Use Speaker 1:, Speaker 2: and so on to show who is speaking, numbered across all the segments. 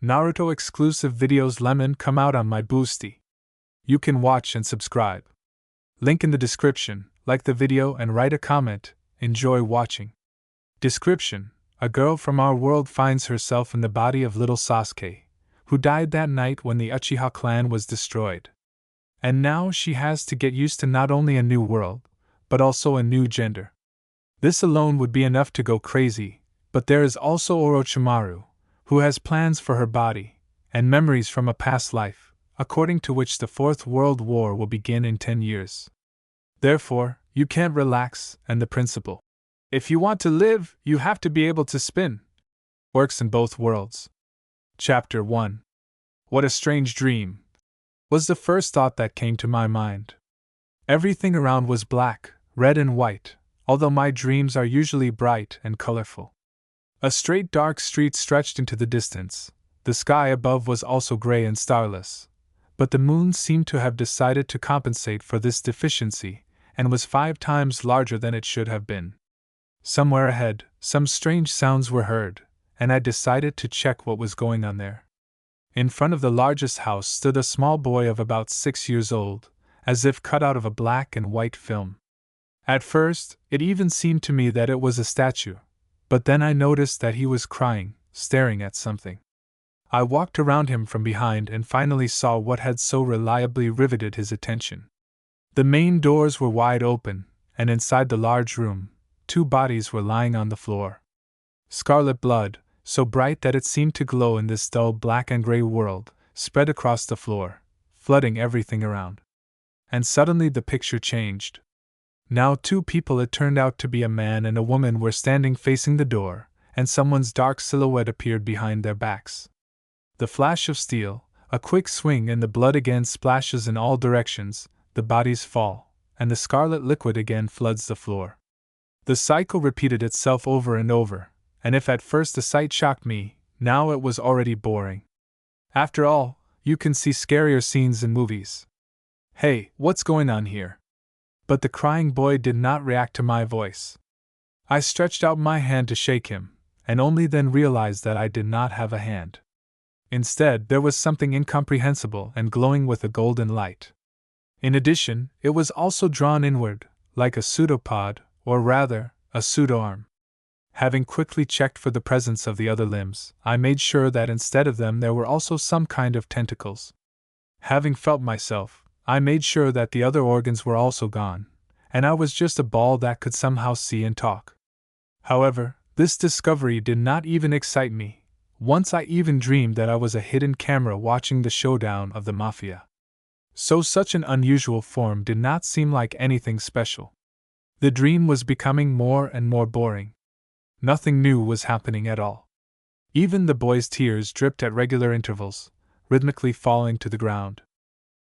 Speaker 1: Naruto exclusive videos Lemon come out on my Boosty. You can watch and subscribe. Link in the description, like the video and write a comment, enjoy watching. Description: a girl from our world finds herself in the body of little Sasuke, who died that night when the Uchiha clan was destroyed. And now she has to get used to not only a new world, but also a new gender. This alone would be enough to go crazy, but there is also Orochimaru, who has plans for her body, and memories from a past life, according to which the Fourth World War will begin in 10 years. Therefore, you can't relax, and the principle, if you want to live, you have to be able to spin, works in both worlds. Chapter 1. What a strange dream, was the first thought that came to my mind. Everything around was black, red and white, although my dreams are usually bright and colorful. A straight dark street stretched into the distance. The sky above was also gray and starless, but the moon seemed to have decided to compensate for this deficiency, and was 5 times larger than it should have been. Somewhere ahead, some strange sounds were heard, and I decided to check what was going on there. In front of the largest house stood a small boy of about 6 years old, as if cut out of a black and white film. At first, it even seemed to me that it was a statue, but then I noticed that he was crying, staring at something. I walked around him from behind and finally saw what had so reliably riveted his attention. The main doors were wide open, and inside the large room, 2 bodies were lying on the floor. Scarlet blood, so bright that it seemed to glow in this dull black and gray world, spread across the floor, flooding everything around. And suddenly the picture changed. Now 2 people, it turned out to be a man and a woman, were standing facing the door, and someone's dark silhouette appeared behind their backs. The flash of steel, a quick swing, and the blood again splashes in all directions, the bodies fall, and the scarlet liquid again floods the floor. The cycle repeated itself over and over, and if at first the sight shocked me, now it was already boring. After all, you can see scarier scenes in movies. Hey, what's going on here? But the crying boy did not react to my voice. I stretched out my hand to shake him, and only then realized that I did not have a hand. Instead, there was something incomprehensible and glowing with a golden light. In addition, it was also drawn inward, like a pseudopod, or rather, a pseudo-arm. Having quickly checked for the presence of the other limbs, I made sure that instead of them there were also some kind of tentacles. Having felt myself, I made sure that the other organs were also gone, and I was just a ball that could somehow see and talk. However, this discovery did not even excite me. Once I even dreamed that I was a hidden camera watching the showdown of the Mafia. So such an unusual form did not seem like anything special. The dream was becoming more and more boring. Nothing new was happening at all. Even the boy's tears dripped at regular intervals, rhythmically falling to the ground.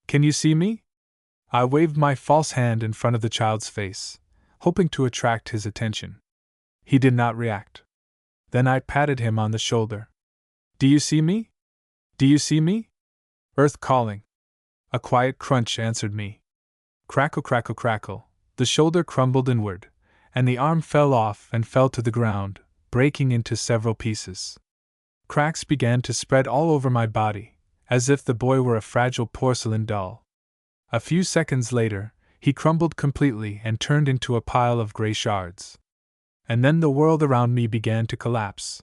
Speaker 1: Can you see me? I waved my false hand in front of the child's face, hoping to attract his attention. He did not react. Then I patted him on the shoulder. Do you see me? Do you see me? Earth calling. A quiet crunch answered me. Crackle, crackle, crackle. The shoulder crumbled inward, and the arm fell off and fell to the ground, breaking into several pieces. Cracks began to spread all over my body, as if the boy were a fragile porcelain doll. A few seconds later, he crumbled completely and turned into a pile of gray shards. And then the world around me began to collapse.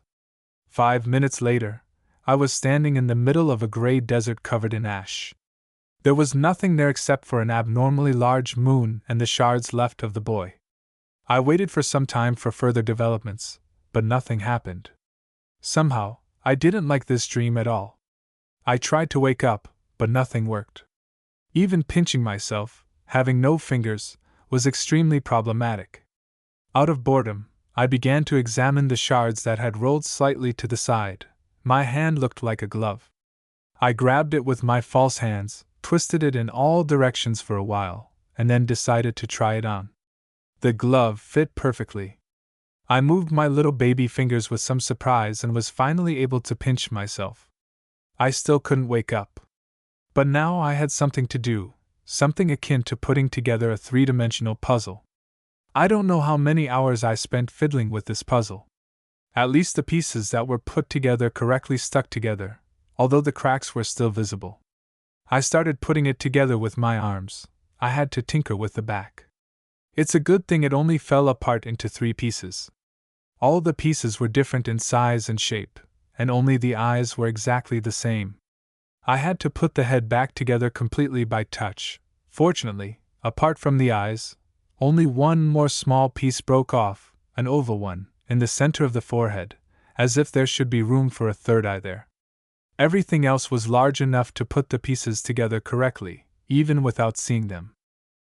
Speaker 1: 5 minutes later, I was standing in the middle of a gray desert covered in ash. There was nothing there except for an abnormally large moon and the shards left of the boy. I waited for some time for further developments, but nothing happened. Somehow, I didn't like this dream at all. I tried to wake up, but nothing worked. Even pinching myself, having no fingers, was extremely problematic. Out of boredom, I began to examine the shards that had rolled slightly to the side. My hand looked like a glove. I grabbed it with my false hands, twisted it in all directions for a while, and then decided to try it on. The glove fit perfectly. I moved my little baby fingers with some surprise and was finally able to pinch myself. I still couldn't wake up. But now I had something to do, something akin to putting together a 3-dimensional puzzle. I don't know how many hours I spent fiddling with this puzzle. At least the pieces that were put together correctly stuck together, although the cracks were still visible. I started putting it together with my arms. I had to tinker with the back. It's a good thing it only fell apart into 3 pieces. All the pieces were different in size and shape, and only the eyes were exactly the same. I had to put the head back together completely by touch. Fortunately, apart from the eyes, only one more small piece broke off, an oval one, in the center of the forehead, as if there should be room for a third eye there. Everything else was large enough to put the pieces together correctly, even without seeing them.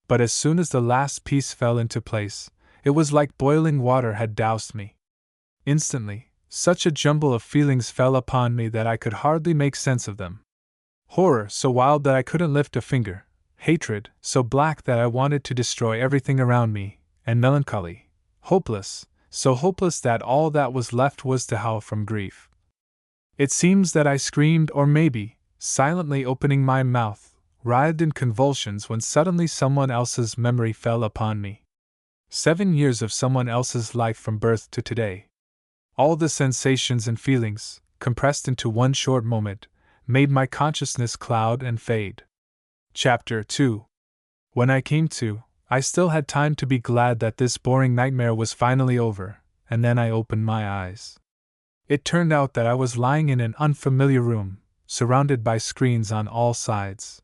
Speaker 1: But as soon as the last piece fell into place, it was like boiling water had doused me. Instantly, such a jumble of feelings fell upon me that I could hardly make sense of them. Horror so wild that I couldn't lift a finger, hatred so black that I wanted to destroy everything around me, and melancholy, hopeless, so hopeless that all that was left was to howl from grief. It seems that I screamed, or maybe, silently opening my mouth, writhed in convulsions when suddenly someone else's memory fell upon me. 7 years of someone else's life from birth to today. All the sensations and feelings, compressed into one short moment, made my consciousness cloud and fade. Chapter 2. When I came to, I still had time to be glad that this boring nightmare was finally over, and then I opened my eyes. It turned out that I was lying in an unfamiliar room, surrounded by screens on all sides.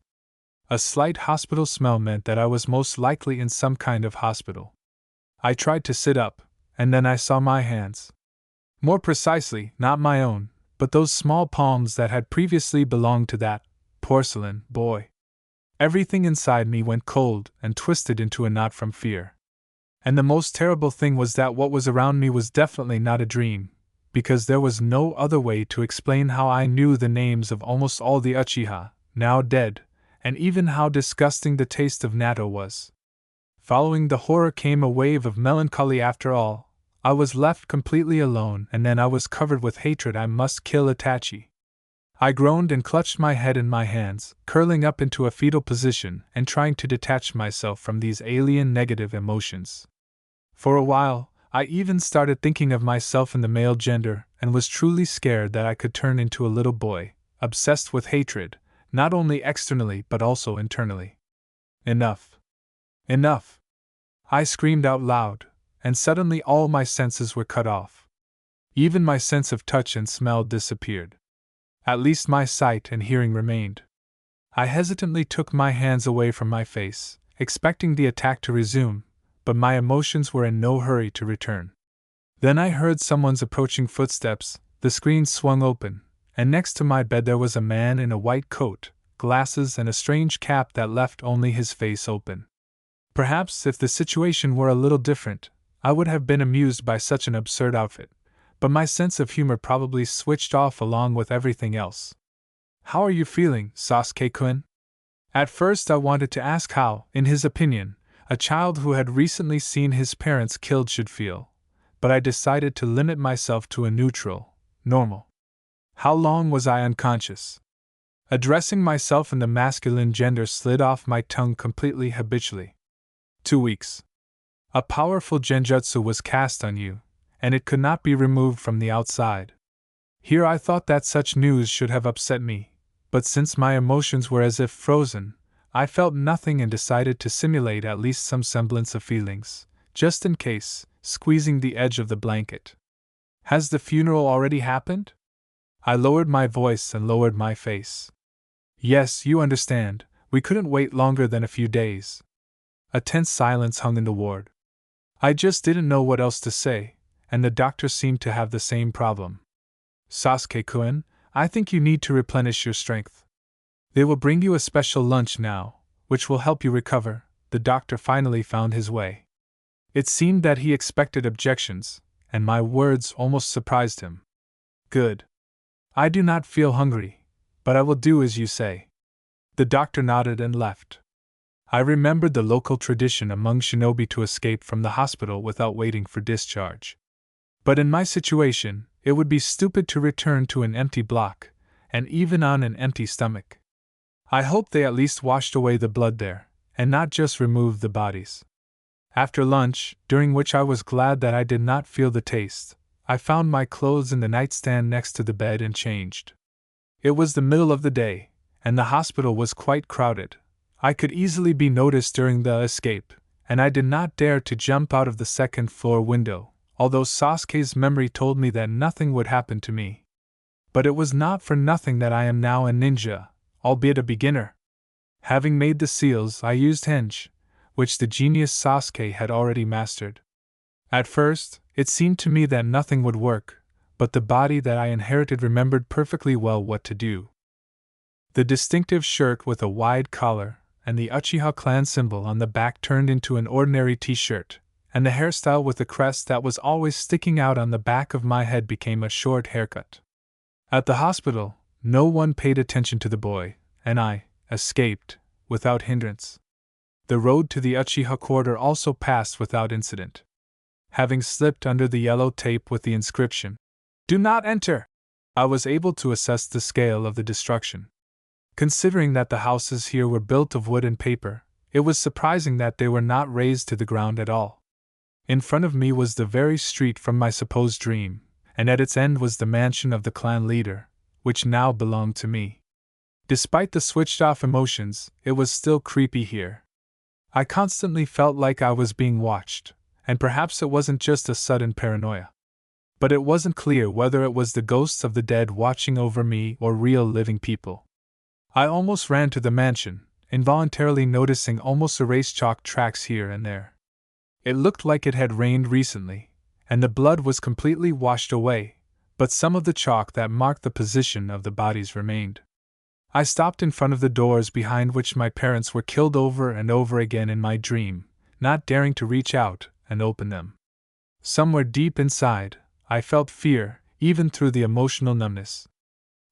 Speaker 1: A slight hospital smell meant that I was most likely in some kind of hospital. I tried to sit up, and then I saw my hands. More precisely, not my own, but those small palms that had previously belonged to that porcelain boy. Everything inside me went cold and twisted into a knot from fear. And the most terrible thing was that what was around me was definitely not a dream, because there was no other way to explain how I knew the names of almost all the Uchiha, now dead, and even how disgusting the taste of natto was. Following the horror came a wave of melancholy. After all, I was left completely alone, and then I was covered with hatred. I must kill Itachi. I groaned and clutched my head in my hands, curling up into a fetal position and trying to detach myself from these alien negative emotions. For a while, I even started thinking of myself in the male gender and was truly scared that I could turn into a little boy, obsessed with hatred, not only externally but also internally. Enough! Enough! I screamed out loud, and suddenly all my senses were cut off. Even my sense of touch and smell disappeared. At least my sight and hearing remained. I hesitantly took my hands away from my face, expecting the attack to resume, but my emotions were in no hurry to return. Then I heard someone's approaching footsteps, the screen swung open, and next to my bed there was a man in a white coat, glasses, and a strange cap that left only his face open. Perhaps if the situation were a little different, I would have been amused by such an absurd outfit, but my sense of humor probably switched off along with everything else. "How are you feeling, Sasuke-kun?" At first I wanted to ask how, in his opinion, a child who had recently seen his parents killed should feel, but I decided to limit myself to a neutral, normal. How long was I unconscious? Addressing myself in the masculine gender slid off my tongue completely habitually. 2 weeks. A powerful genjutsu was cast on you, and it could not be removed from the outside. Here I thought that such news should have upset me, but since my emotions were as if frozen, I felt nothing and decided to simulate at least some semblance of feelings, just in case, squeezing the edge of the blanket. "Has the funeral already happened?" I lowered my voice and lowered my face. "Yes, you understand, we couldn't wait longer than a few days." A tense silence hung in the ward. I just didn't know what else to say, and the doctor seemed to have the same problem. "Sasuke-kun, I think you need to replenish your strength. They will bring you a special lunch now, which will help you recover." The doctor finally found his way. It seemed that he expected objections, and my words almost surprised him. "Good. I do not feel hungry, but I will do as you say." The doctor nodded and left. I remembered the local tradition among shinobi to escape from the hospital without waiting for discharge. But in my situation, it would be stupid to return to an empty block, and even on an empty stomach. I hoped they at least washed away the blood there, and not just removed the bodies. After lunch, during which I was glad that I did not feel the taste, I found my clothes in the nightstand next to the bed and changed. It was the middle of the day, and the hospital was quite crowded. I could easily be noticed during the escape, and I did not dare to jump out of the second-floor window, although Sasuke's memory told me that nothing would happen to me. But it was not for nothing that I am now a ninja, albeit a beginner. Having made the seals, I used henge, which the genius Sasuke had already mastered. At first, it seemed to me that nothing would work, but the body that I inherited remembered perfectly well what to do. The distinctive shirt with a wide collar, and the Uchiha clan symbol on the back turned into an ordinary t-shirt, and the hairstyle with the crest that was always sticking out on the back of my head became a short haircut. At the hospital, no one paid attention to the boy, and I escaped without hindrance. The road to the Uchiha quarter also passed without incident. Having slipped under the yellow tape with the inscription, "Do not enter," I was able to assess the scale of the destruction. Considering that the houses here were built of wood and paper, it was surprising that they were not razed to the ground at all. In front of me was the very street from my supposed dream, and at its end was the mansion of the clan leader, which now belonged to me. Despite the switched-off emotions, it was still creepy here. I constantly felt like I was being watched, and perhaps it wasn't just a sudden paranoia. But it wasn't clear whether it was the ghosts of the dead watching over me or real living people. I almost ran to the mansion, involuntarily noticing almost erased chalk tracks here and there. It looked like it had rained recently, and the blood was completely washed away, but some of the chalk that marked the position of the bodies remained. I stopped in front of the doors behind which my parents were killed over and over again in my dream, not daring to reach out and open them. Somewhere deep inside, I felt fear, even through the emotional numbness.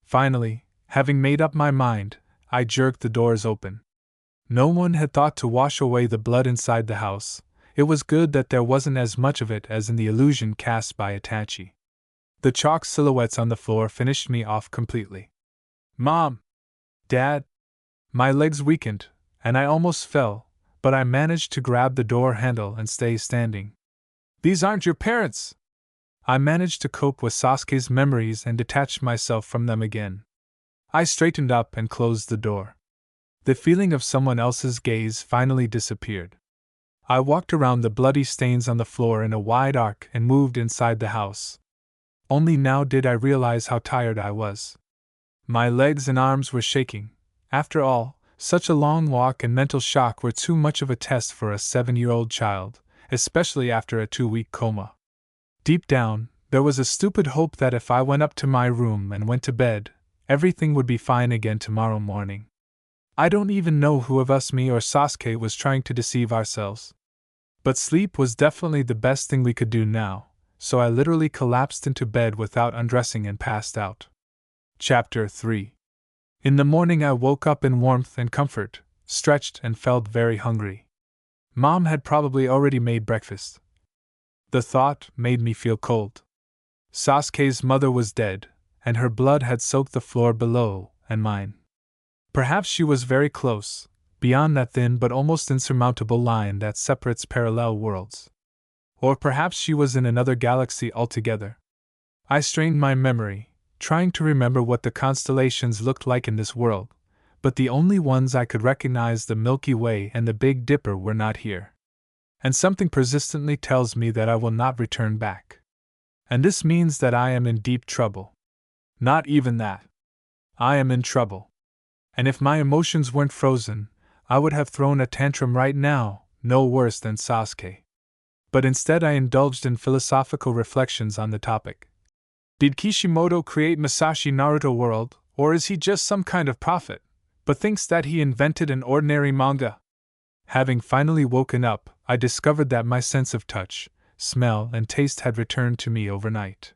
Speaker 1: Finally, having made up my mind, I jerked the doors open. No one had thought to wash away the blood inside the house. It was good that there wasn't as much of it as in the illusion cast by Itachi. The chalk silhouettes on the floor finished me off completely. "Mom! Dad!" My legs weakened, and I almost fell, but I managed to grab the door handle and stay standing. "These aren't your parents!" I managed to cope with Sasuke's memories and detached myself from them again. I straightened up and closed the door. The feeling of someone else's gaze finally disappeared. I walked around the bloody stains on the floor in a wide arc and moved inside the house. Only now did I realize how tired I was. My legs and arms were shaking. After all, such a long walk and mental shock were too much of a test for a 7-year-old child, especially after a 2-week coma. Deep down, there was a stupid hope that if I went up to my room and went to bed, everything would be fine again tomorrow morning. I don't even know who of us, me or Sasuke, was trying to deceive ourselves. But sleep was definitely the best thing we could do now, so I literally collapsed into bed without undressing and passed out. Chapter 3. In the morning I woke up in warmth and comfort, stretched and felt very hungry. Mom had probably already made breakfast. The thought made me feel cold. Sasuke's mother was dead, and her blood had soaked the floor below and mine. Perhaps she was very close, beyond that thin but almost insurmountable line that separates parallel worlds. Or perhaps she was in another galaxy altogether. I strained my memory, trying to remember what the constellations looked like in this world, but the only ones I could recognize, the Milky Way and the Big Dipper, were not here. And something persistently tells me that I will not return back. And this means that I am in deep trouble. Not even that. I am in trouble. And if my emotions weren't frozen, I would have thrown a tantrum right now, no worse than Sasuke. But instead I indulged in philosophical reflections on the topic. Did Kishimoto create Masashi Naruto world, or is he just some kind of prophet, but thinks that he invented an ordinary manga? Having finally woken up, I discovered that my sense of touch, smell, and taste had returned to me overnight.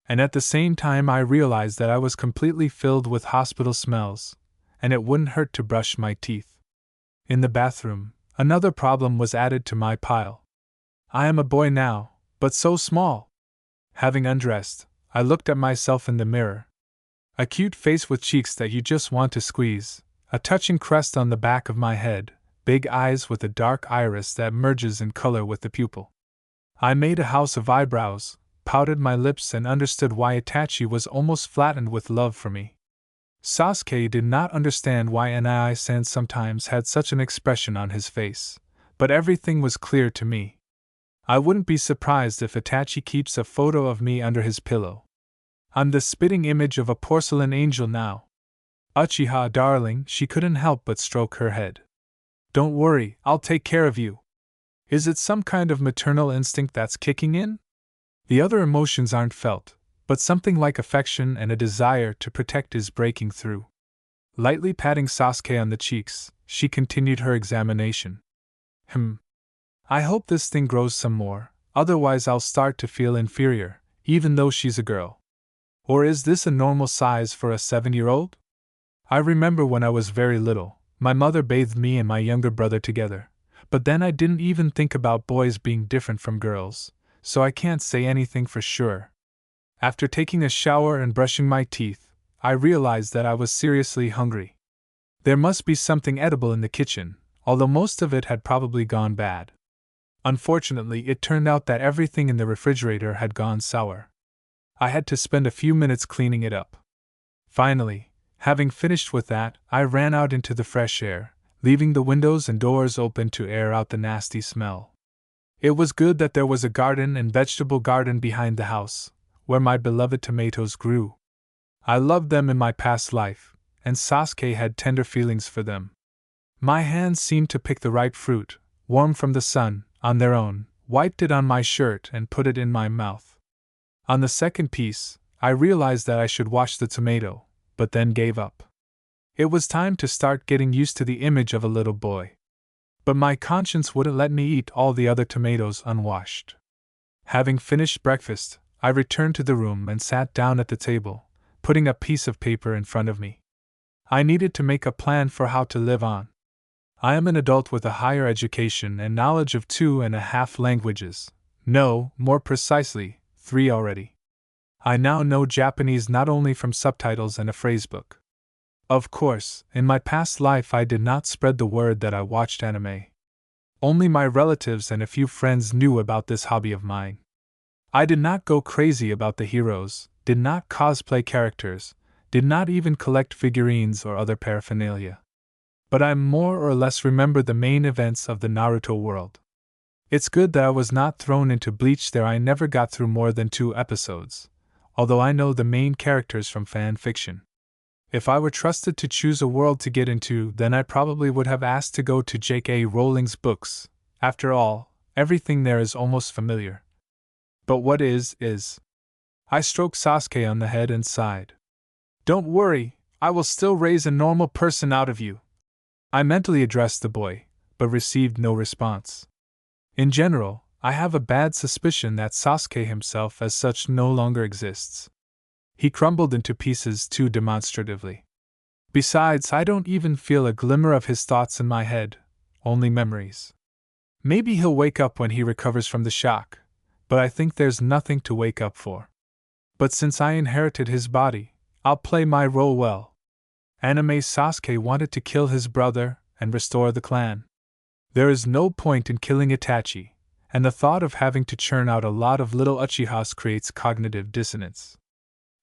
Speaker 1: And at the same time I realized that I was completely filled with hospital smells, and it wouldn't hurt to brush my teeth. In the bathroom, another problem was added to my pile. I am a boy now, but so small. Having undressed, I looked at myself in the mirror. A cute face with cheeks that you just want to squeeze, a touching crest on the back of my head, big eyes with a dark iris that merges in color with the pupil. I made a house of eyebrows, pouted my lips, and understood why Itachi was almost flattened with love for me. Sasuke did not understand why Nai-san sometimes had such an expression on his face, but everything was clear to me. I wouldn't be surprised if Itachi keeps a photo of me under his pillow. I'm the spitting image of a porcelain angel now. Uchiha, darling, she couldn't help but stroke her head. Don't worry, I'll take care of you. Is it some kind of maternal instinct that's kicking in? The other emotions aren't felt, but something like affection and a desire to protect is breaking through. Lightly patting Sasuke on the cheeks, she continued her examination. I hope this thing grows some more, otherwise I'll start to feel inferior, even though she's a girl. Or is this a normal size for a 7-year-old? I remember when I was very little, my mother bathed me and my younger brother together, but then I didn't even think about boys being different from girls, so I can't say anything for sure. After taking a shower and brushing my teeth, I realized that I was seriously hungry. There must be something edible in the kitchen, although most of it had probably gone bad. Unfortunately, it turned out that everything in the refrigerator had gone sour. I had to spend a few minutes cleaning it up. Finally, having finished with that, I ran out into the fresh air, leaving the windows and doors open to air out the nasty smell. It was good that there was a garden and vegetable garden behind the house, where my beloved tomatoes grew. I loved them in my past life, and Sasuke had tender feelings for them. My hands seemed to pick the ripe fruit, warm from the sun, on their own, wiped it on my shirt and put it in my mouth. On the second piece, I realized that I should wash the tomato, but then gave up. It was time to start getting used to the image of a little boy. But my conscience wouldn't let me eat all the other tomatoes unwashed. Having finished breakfast, I returned to the room and sat down at the table, putting a piece of paper in front of me. I needed to make a plan for how to live on. I am an adult with a higher education and knowledge of 2.5 languages. No, more precisely, 3 already. I now know Japanese not only from subtitles and a phrasebook. Of course, in my past life I did not spread the word that I watched anime. Only my relatives and a few friends knew about this hobby of mine. I did not go crazy about the heroes, did not cosplay characters, did not even collect figurines or other paraphernalia. But I more or less remember the main events of the Naruto world. It's good that I was not thrown into Bleach there. I never got through more than 2 episodes, although I know the main characters from fan fiction. If I were trusted to choose a world to get into, then I probably would have asked to go to J.K. Rowling's books. After all, everything there is almost familiar. But what is. I stroked Sasuke on the head and sighed. Don't worry, I will still raise a normal person out of you. I mentally addressed the boy, but received no response. In general, I have a bad suspicion that Sasuke himself as such no longer exists. He crumbled into pieces too demonstratively. Besides, I don't even feel a glimmer of his thoughts in my head, only memories. Maybe he'll wake up when he recovers from the shock, but I think there's nothing to wake up for. But since I inherited his body, I'll play my role well. Anime Sasuke wanted to kill his brother and restore the clan. There is no point in killing Itachi, and the thought of having to churn out a lot of little Uchihas creates cognitive dissonance.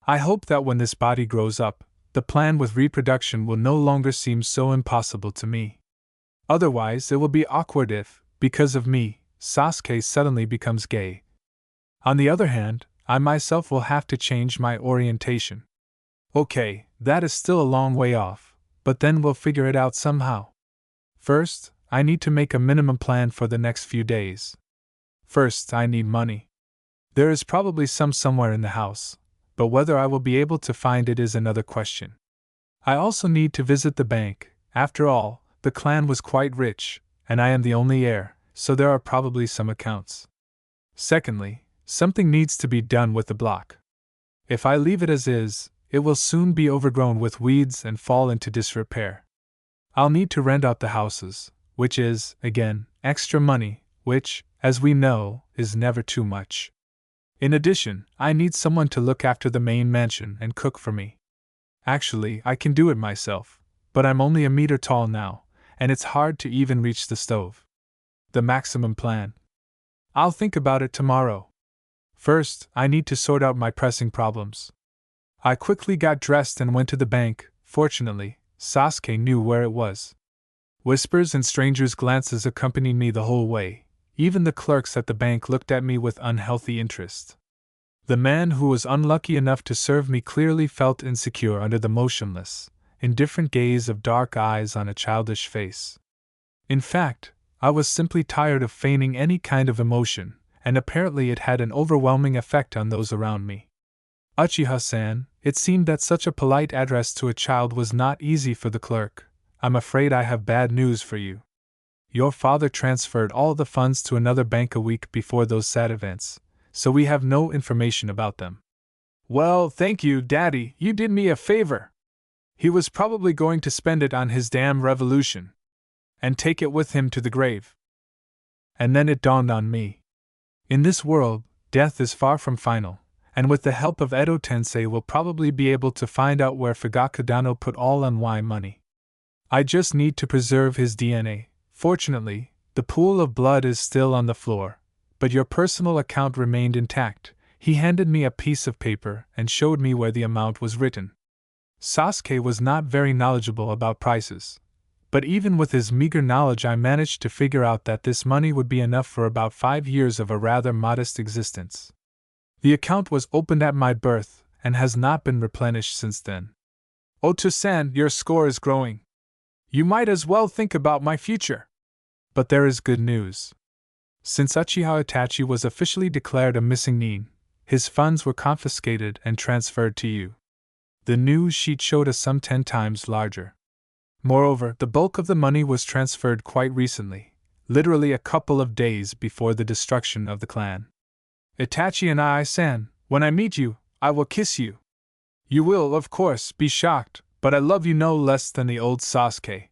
Speaker 1: I hope that when this body grows up, the plan with reproduction will no longer seem so impossible to me. Otherwise, it will be awkward if, because of me, Sasuke suddenly becomes gay. On the other hand, I myself will have to change my orientation. Okay, that is still a long way off, but then we'll figure it out somehow. First, I need to make a minimum plan for the next few days. First, I need money. There is probably some somewhere in the house, but whether I will be able to find it is another question. I also need to visit the bank. After all, the clan was quite rich, and I am the only heir, so there are probably some accounts. Secondly, something needs to be done with the block. If I leave it as is, it will soon be overgrown with weeds and fall into disrepair. I'll need to rent out the houses, which is, again, extra money, which, as we know, is never too much. In addition, I need someone to look after the main mansion and cook for me. Actually, I can do it myself, but I'm only a meter tall now, and it's hard to even reach the stove. The maximum plan. I'll think about it tomorrow. First, I need to sort out my pressing problems. I quickly got dressed and went to the bank, Fortunately, Sasuke knew where it was. Whispers and strangers' glances accompanied me the whole way. Even the clerks at the bank looked at me with unhealthy interest. The man who was unlucky enough to serve me clearly felt insecure under the motionless, indifferent gaze of dark eyes on a childish face. In fact, I was simply tired of feigning any kind of emotion, and apparently it had an overwhelming effect on those around me. Uchiha-san, it seemed that such a polite address to a child was not easy for the clerk. I'm afraid I have bad news for you. Your father transferred all the funds to another bank a week before those sad events, so we have no information about them. Well, thank you, Daddy, you did me a favor. He was probably going to spend it on his damn revolution. And take it with him to the grave. And then it dawned on me. In this world, death is far from final, and with the help of Edo Tensei we'll probably be able to find out where Fugakudano put all my money. I just need to preserve his DNA. Fortunately, the pool of blood is still on the floor, but your personal account remained intact. He handed me a piece of paper and showed me where the amount was written. Sasuke was not very knowledgeable about prices, but even with his meager knowledge I managed to figure out that this money would be enough for about 5 years of a rather modest existence. The account was opened at my birth and has not been replenished since then. Oto-san, your score is growing. You might as well think about my future. But there is good news. Since Uchiha Itachi was officially declared a missing nin, his funds were confiscated and transferred to you. The news sheet showed a sum 10 times larger. Moreover, the bulk of the money was transferred quite recently, literally a couple of days before the destruction of the clan. Itachi and I-san, when I meet you, I will kiss you. You will, of course, be shocked, but I love you no less than the old Sasuke.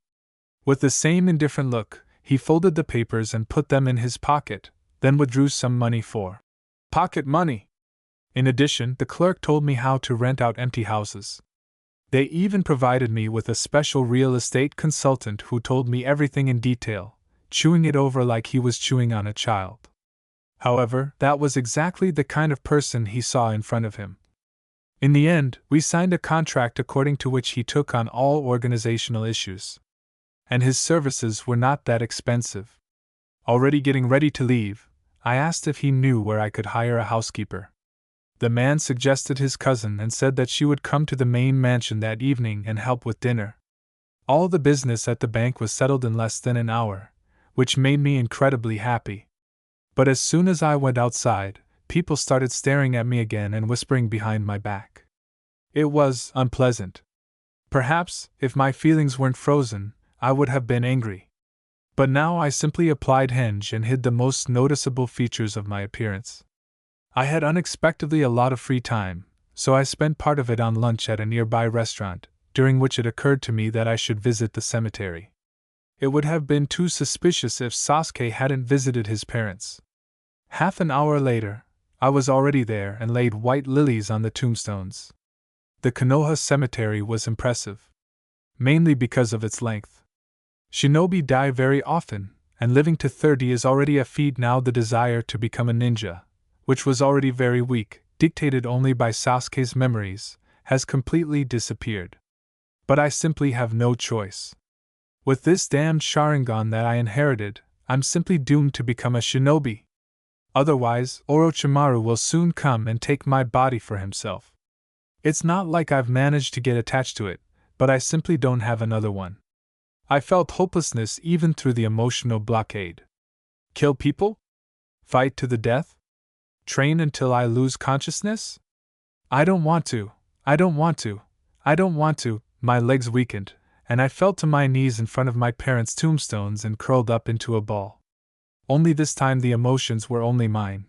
Speaker 1: With the same indifferent look, he folded the papers and put them in his pocket, then withdrew some money for pocket money. In addition, the clerk told me how to rent out empty houses. They even provided me with a special real estate consultant who told me everything in detail, chewing it over like he was chewing on a child. However, that was exactly the kind of person he saw in front of him. In the end, we signed a contract according to which he took on all organizational issues. And his services were not that expensive. Already getting ready to leave, I asked if he knew where I could hire a housekeeper. The man suggested his cousin and said that she would come to the main mansion that evening and help with dinner. All the business at the bank was settled in less than an hour, which made me incredibly happy. But as soon as I went outside, people started staring at me again and whispering behind my back. It was unpleasant. Perhaps, if my feelings weren't frozen, I would have been angry. But now I simply applied henge and hid the most noticeable features of my appearance. I had unexpectedly a lot of free time, so I spent part of it on lunch at a nearby restaurant, during which it occurred to me that I should visit the cemetery. It would have been too suspicious if Sasuke hadn't visited his parents. Half an hour later, I was already there and laid white lilies on the tombstones. The Konoha cemetery was impressive, mainly because of its length. Shinobi die very often, and living to 30 is already a feat. Now the desire to become a ninja, which was already very weak, dictated only by Sasuke's memories, has completely disappeared. But I simply have no choice. With this damned Sharingan that I inherited, I'm simply doomed to become a shinobi. Otherwise, Orochimaru will soon come and take my body for himself. It's not like I've managed to get attached to it, but I simply don't have another one. I felt hopelessness even through the emotional blockade. Kill people? Fight to the death? Train until I lose consciousness? I don't want to. My legs weakened, and I fell to my knees in front of my parents' tombstones and curled up into a ball. Only this time the emotions were only mine.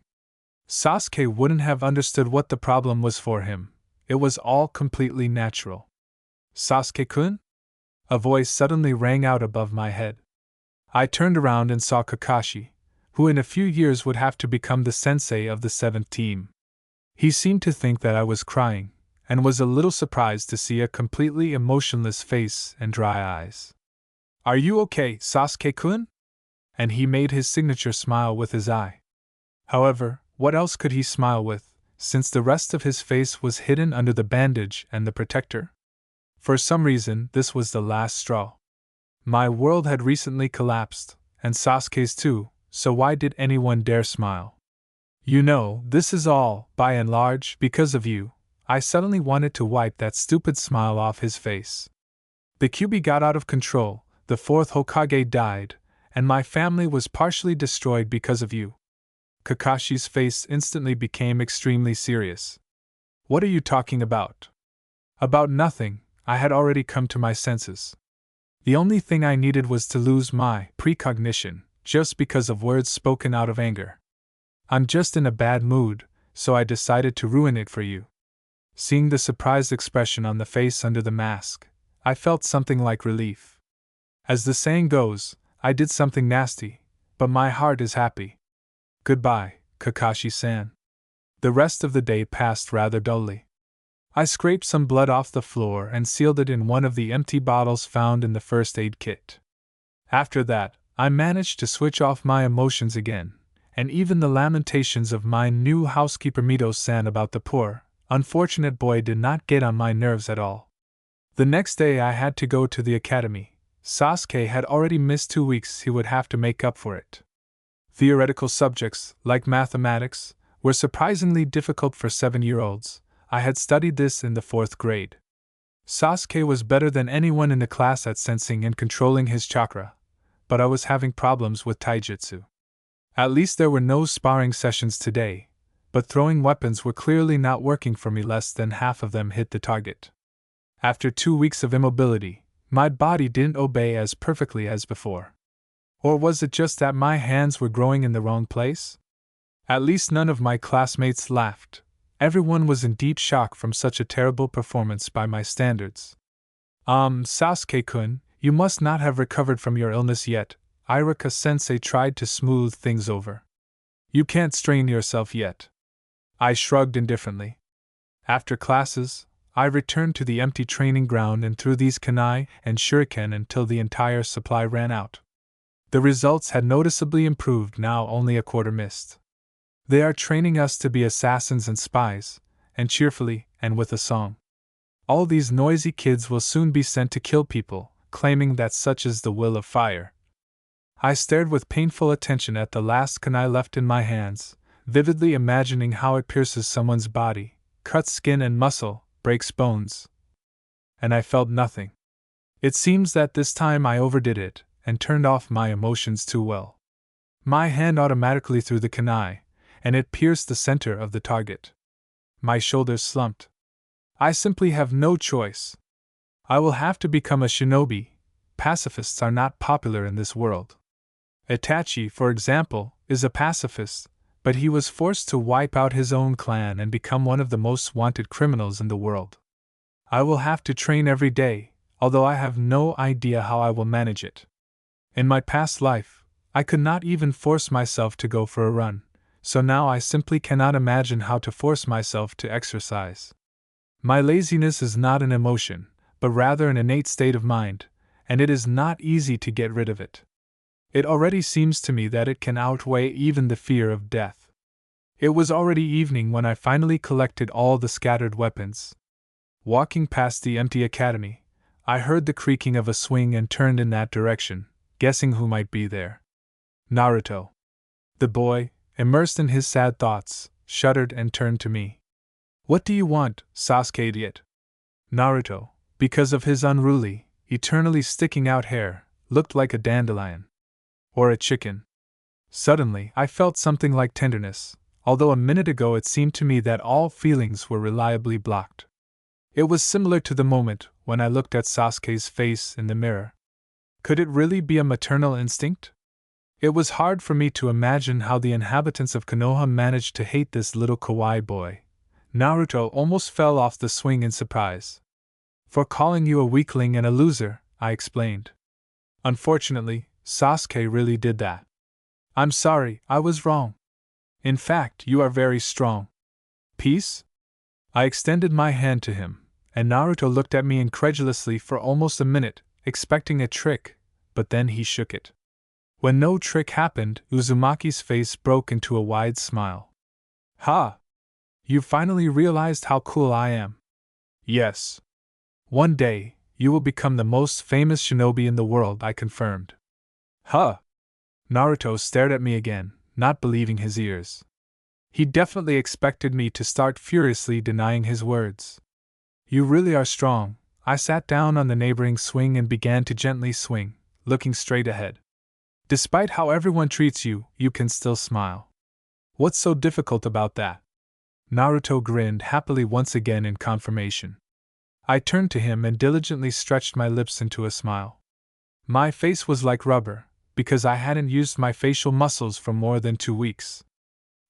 Speaker 1: Sasuke wouldn't have understood what the problem was for him. It was all completely natural. Sasuke-kun? A voice suddenly rang out above my head. I turned around and saw Kakashi, who in a few years would have to become the sensei of the 7th team. He seemed to think that I was crying, and was a little surprised to see a completely emotionless face and dry eyes. Are you okay, Sasuke-kun? And he made his signature smile with his eye. However, what else could he smile with, since the rest of his face was hidden under the bandage and the protector? For some reason, this was the last straw. My world had recently collapsed, and Sasuke's too, so why did anyone dare smile? You know, this is all, by and large, because of you. I suddenly wanted to wipe that stupid smile off his face. The Kyuubi got out of control, the fourth Hokage died, and my family was partially destroyed because of you. Kakashi's face instantly became extremely serious. What are you talking about? About nothing, I had already come to my senses. The only thing I needed was to lose my precognition, just because of words spoken out of anger. I'm just in a bad mood, so I decided to ruin it for you. Seeing the surprised expression on the face under the mask, I felt something like relief. As the saying goes, I did something nasty, but my heart is happy. Goodbye, Kakashi-san. The rest of the day passed rather dully. I scraped some blood off the floor and sealed it in one of the empty bottles found in the first aid kit. After that, I managed to switch off my emotions again, and even the lamentations of my new housekeeper Mito-san about the poor, unfortunate boy did not get on my nerves at all. The next day I had to go to the academy. Sasuke had already missed 2 weeks, he would have to make up for it. Theoretical subjects, like mathematics, were surprisingly difficult for 7-year-olds. I had studied this in the 4th grade. Sasuke was better than anyone in the class at sensing and controlling his chakra, but I was having problems with taijutsu. At least there were no sparring sessions today, but throwing weapons were clearly not working for me. Less than half of them hit the target. After 2 weeks of immobility, my body didn't obey as perfectly as before. Or was it just that my hands were growing in the wrong place? At least none of my classmates laughed. Everyone was in deep shock from such a terrible performance by my standards. Sasuke-kun, you must not have recovered from your illness yet, Iruka-sensei tried to smooth things over. You can't strain yourself yet. I shrugged indifferently. After classes, I returned to the empty training ground and threw these kunai and shuriken until the entire supply ran out. The results had noticeably improved, now only a quarter missed. They are training us to be assassins and spies, and cheerfully, and with a song. All these noisy kids will soon be sent to kill people, claiming that such is the will of fire. I stared with painful attention at the last kunai left in my hands, vividly imagining how it pierces someone's body, cuts skin and muscle, breaks bones. And I felt nothing. It seems that this time I overdid it, and turned off my emotions too well. My hand automatically threw the kunai, and it pierced the center of the target. My shoulders slumped. I simply have no choice. I will have to become a shinobi. Pacifists are not popular in this world. Itachi, for example, is a pacifist, but he was forced to wipe out his own clan and become one of the most wanted criminals in the world. I will have to train every day, although I have no idea how I will manage it. In my past life, I could not even force myself to go for a run, so now I simply cannot imagine how to force myself to exercise. My laziness is not an emotion, but rather an innate state of mind, and it is not easy to get rid of it. It already seems to me that it can outweigh even the fear of death. It was already evening when I finally collected all the scattered weapons. Walking past the empty academy, I heard the creaking of a swing and turned in that direction, guessing who might be there. Naruto. The boy, immersed in his sad thoughts, shuddered and turned to me. What do you want, Sasuke idiot? Naruto, because of his unruly, eternally sticking out hair, looked like a dandelion. Or a chicken. Suddenly, I felt something like tenderness, although a minute ago it seemed to me that all feelings were reliably blocked. It was similar to the moment when I looked at Sasuke's face in the mirror. Could it really be a maternal instinct? It was hard for me to imagine how the inhabitants of Konoha managed to hate this little kawaii boy. Naruto almost fell off the swing in surprise. For calling you a weakling and a loser, I explained. Unfortunately, Sasuke really did that. I'm sorry, I was wrong. In fact, you are very strong. Peace? I extended my hand to him, and Naruto looked at me incredulously for almost a minute, expecting a trick, but then he shook it. When no trick happened, Uzumaki's face broke into a wide smile. Ha! You finally realized how cool I am. Yes. One day, you will become the most famous shinobi in the world, I confirmed. Huh? Naruto stared at me again, not believing his ears. He definitely expected me to start furiously denying his words. You really are strong. I sat down on the neighboring swing and began to gently swing, looking straight ahead. Despite how everyone treats you, you can still smile. What's so difficult about that? Naruto grinned happily once again in confirmation. I turned to him and diligently stretched my lips into a smile. My face was like rubber, because I hadn't used my facial muscles for more than 2 weeks.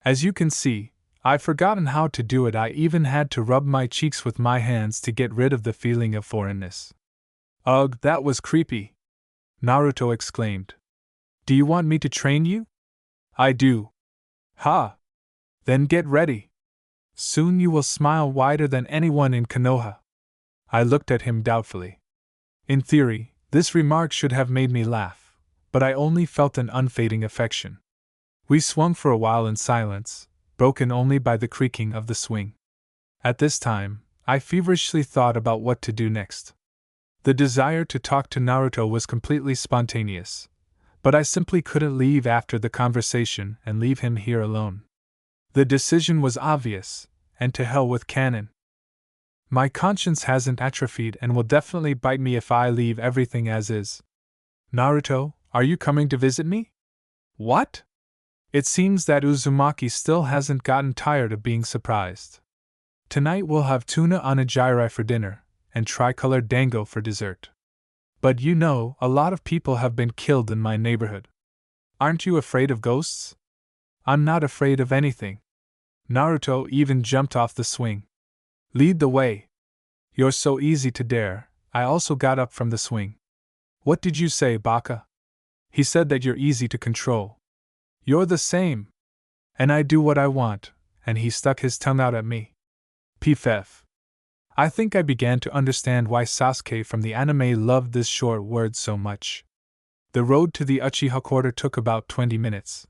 Speaker 1: As you can see, I've forgotten how to do it. I even had to rub my cheeks with my hands to get rid of the feeling of foreignness. Ugh, that was creepy! Naruto exclaimed. Do you want me to train you? I do. Ha! Then get ready. Soon you will smile wider than anyone in Konoha. I looked at him doubtfully. In theory, this remark should have made me laugh, but I only felt an unfading affection. We swung for a while in silence, broken only by the creaking of the swing. At this time, I feverishly thought about what to do next. The desire to talk to Naruto was completely spontaneous, but I simply couldn't leave after the conversation and leave him here alone. The decision was obvious, and to hell with canon. My conscience hasn't atrophied and will definitely bite me if I leave everything as is. Naruto, are you coming to visit me? What? It seems that Uzumaki still hasn't gotten tired of being surprised. Tonight we'll have tuna onigiri for dinner, and tricolored dango for dessert. But you know, a lot of people have been killed in my neighborhood. Aren't you afraid of ghosts? I'm not afraid of anything. Naruto even jumped off the swing. Lead the way. You're so easy to dare. I also got up from the swing. What did you say, Baka? He said that you're easy to control. You're the same. And I do what I want, and he stuck his tongue out at me. Pff. I think I began to understand why Sasuke from the anime loved this short word so much. The road to the Uchiha quarter took about 20 minutes.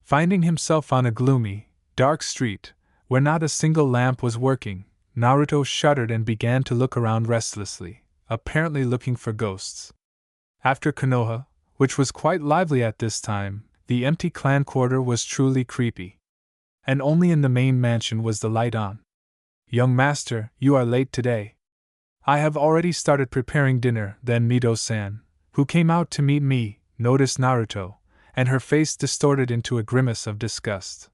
Speaker 1: Finding himself on a gloomy, dark street, where not a single lamp was working, Naruto shuddered and began to look around restlessly, apparently looking for ghosts. After Konoha, which was quite lively at this time, the empty clan quarter was truly creepy. And only in the main mansion was the light on. Young master, you are late today. I have already started preparing dinner. Then Mito-san, who came out to meet me, noticed Naruto, and her face distorted into a grimace of disgust.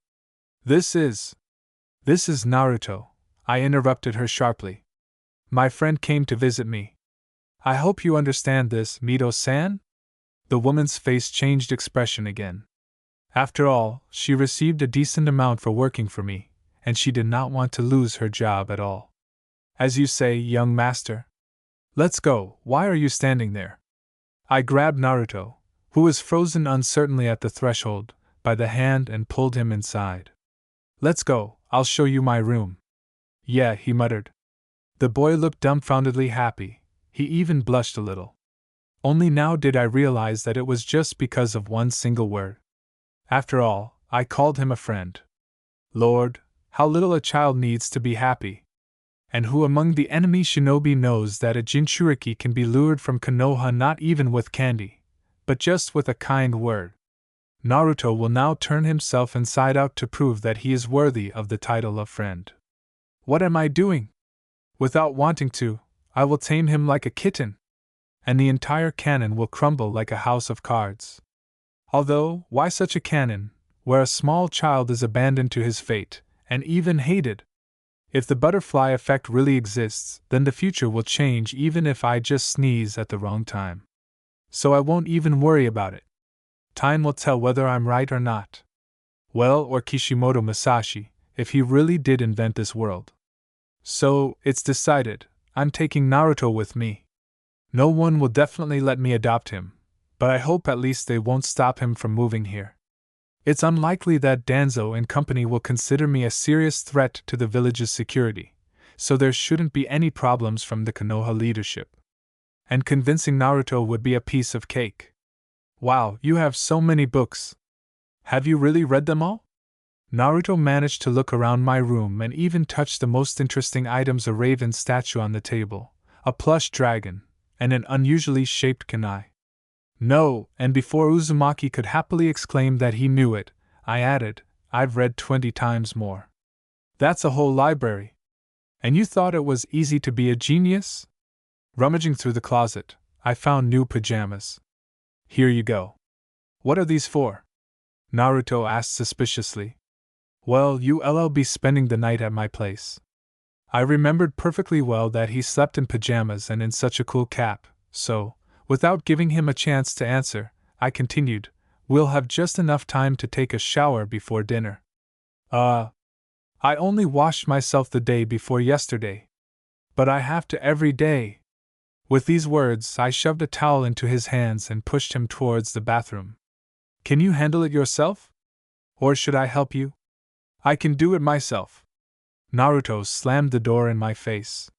Speaker 1: This is Naruto, I interrupted her sharply. My friend came to visit me. I hope you understand this, Mito-san? The woman's face changed expression again. After all, she received a decent amount for working for me, and she did not want to lose her job at all. As you say, young master. Let's go. Why are you standing there? I grabbed Naruto, who was frozen uncertainly at the threshold, by the hand and pulled him inside. Let's go, I'll show you my room. Yeah, he muttered. The boy looked dumbfoundedly happy, he even blushed a little. Only now did I realize that it was just because of one single word. After all, I called him a friend. Lord, how little a child needs to be happy. And who among the enemy shinobi knows that a Jinchuriki can be lured from Konoha not even with candy, but just with a kind word? Naruto will now turn himself inside out to prove that he is worthy of the title of friend. What am I doing? Without wanting to, I will tame him like a kitten, and the entire cannon will crumble like a house of cards. Although, why such a cannon, where a small child is abandoned to his fate, and even hated? If the butterfly effect really exists, then the future will change even if I just sneeze at the wrong time. So I won't even worry about it. Time will tell whether I'm right or not. Well, or Kishimoto Musashi, if he really did invent this world. So, it's decided, I'm taking Naruto with me. No one will definitely let me adopt him, but I hope at least they won't stop him from moving here. It's unlikely that Danzo and company will consider me a serious threat to the village's security, so there shouldn't be any problems from the Konoha leadership. And convincing Naruto would be a piece of cake. Wow, you have so many books. Have you really read them all? Naruto managed to look around my room and even touched the most interesting items: a raven statue on the table, a plush dragon, and an unusually shaped kunai. No, and before Uzumaki could happily exclaim that he knew it, I added, I've read 20 times more. That's a whole library. And you thought it was easy to be a genius? Rummaging through the closet, I found new pajamas. Here you go. What are these for? Naruto asked suspiciously. Well, you'll be spending the night at my place. I remembered perfectly well that he slept in pajamas and in such a cool cap, so, without giving him a chance to answer, I continued, we'll have just enough time to take a shower before dinner. I only washed myself the day before yesterday. But I have to every day. With these words, I shoved a towel into his hands and pushed him towards the bathroom. Can you handle it yourself? Or should I help you? I can do it myself. Naruto slammed the door in my face.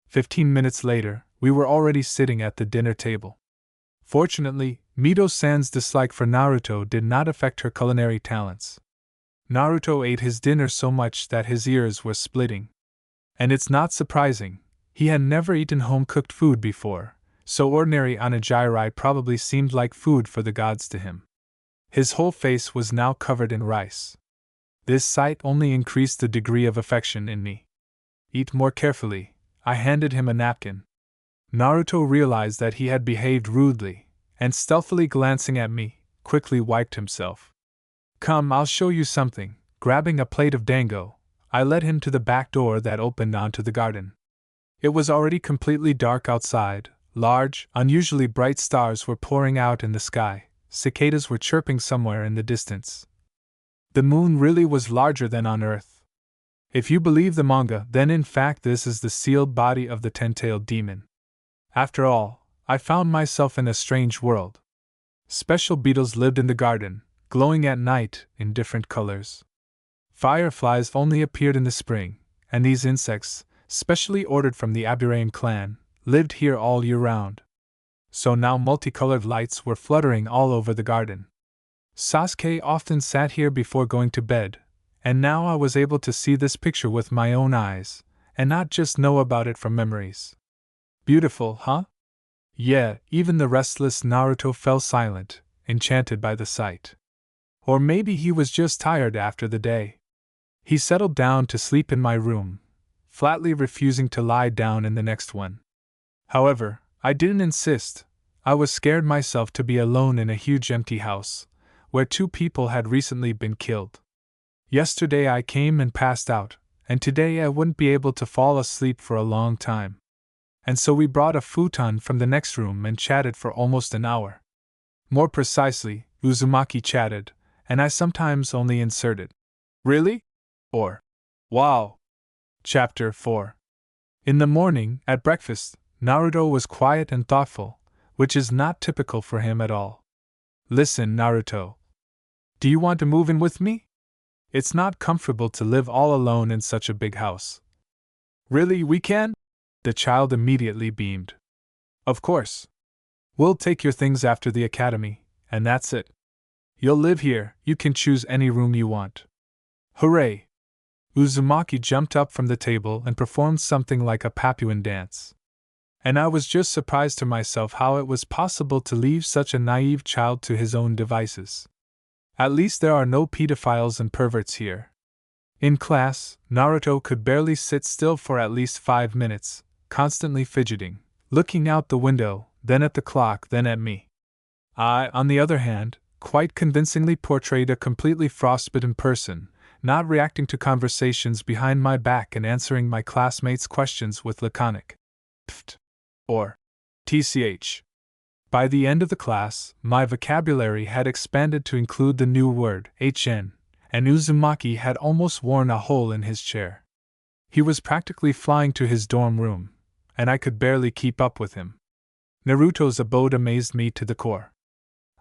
Speaker 1: 15 minutes later, we were already sitting at the dinner table. Fortunately, Mito-san's dislike for Naruto did not affect her culinary talents. Naruto ate his dinner so much that his ears were splitting. And it's not surprising, he had never eaten home-cooked food before, so ordinary onigiri probably seemed like food for the gods to him. His whole face was now covered in rice. This sight only increased the degree of affection in me. Eat more carefully, I handed him a napkin. Naruto realized that he had behaved rudely, and stealthily glancing at me, quickly wiped himself. Come, I'll show you something. Grabbing a plate of dango, I led him to the back door that opened onto the garden. It was already completely dark outside, large, unusually bright stars were pouring out in the sky, cicadas were chirping somewhere in the distance. The moon really was larger than on Earth. If you believe the manga, then in fact this is the sealed body of the ten-tailed demon. After all, I found myself in a strange world. Special beetles lived in the garden, glowing at night in different colors. Fireflies only appeared in the spring, and these insects, specially ordered from the Aburame clan, lived here all year round. So now multicolored lights were fluttering all over the garden. Sasuke often sat here before going to bed, and now I was able to see this picture with my own eyes, and not just know about it from memories. Beautiful, huh? Yeah, even the restless Naruto fell silent, enchanted by the sight. Or maybe he was just tired after the day. He settled down to sleep in my room, flatly refusing to lie down in the next one. However, I didn't insist. I was scared myself to be alone in a huge empty house, where 2 people had recently been killed. Yesterday I came and passed out, and today I wouldn't be able to fall asleep for a long time. And so we brought a futon from the next room and chatted for almost an hour. More precisely, Uzumaki chatted, and I sometimes only inserted, "Really?" or "Wow." Chapter 4. In the morning, at breakfast, Naruto was quiet and thoughtful, which is not typical for him at all. Listen, Naruto. Do you want to move in with me? It's not comfortable to live all alone in such a big house. Really, we can? The child immediately beamed. Of course. We'll take your things after the academy, and that's it. You'll live here, you can choose any room you want. Hooray! Uzumaki jumped up from the table and performed something like a Papuan dance. And I was just surprised to myself how it was possible to leave such a naive child to his own devices. At least there are no pedophiles and perverts here. In class, Naruto could barely sit still for at least 5 minutes, constantly fidgeting, looking out the window, then at the clock, then at me. I, on the other hand, quite convincingly portrayed a completely frostbitten person, not reacting to conversations behind my back and answering my classmates' questions with laconic "pft" or "tch." By the end of the class, my vocabulary had expanded to include the new word "hn", and Uzumaki had almost worn a hole in his chair. He was practically flying to his dorm room, and I could barely keep up with him. Naruto's abode amazed me to the core.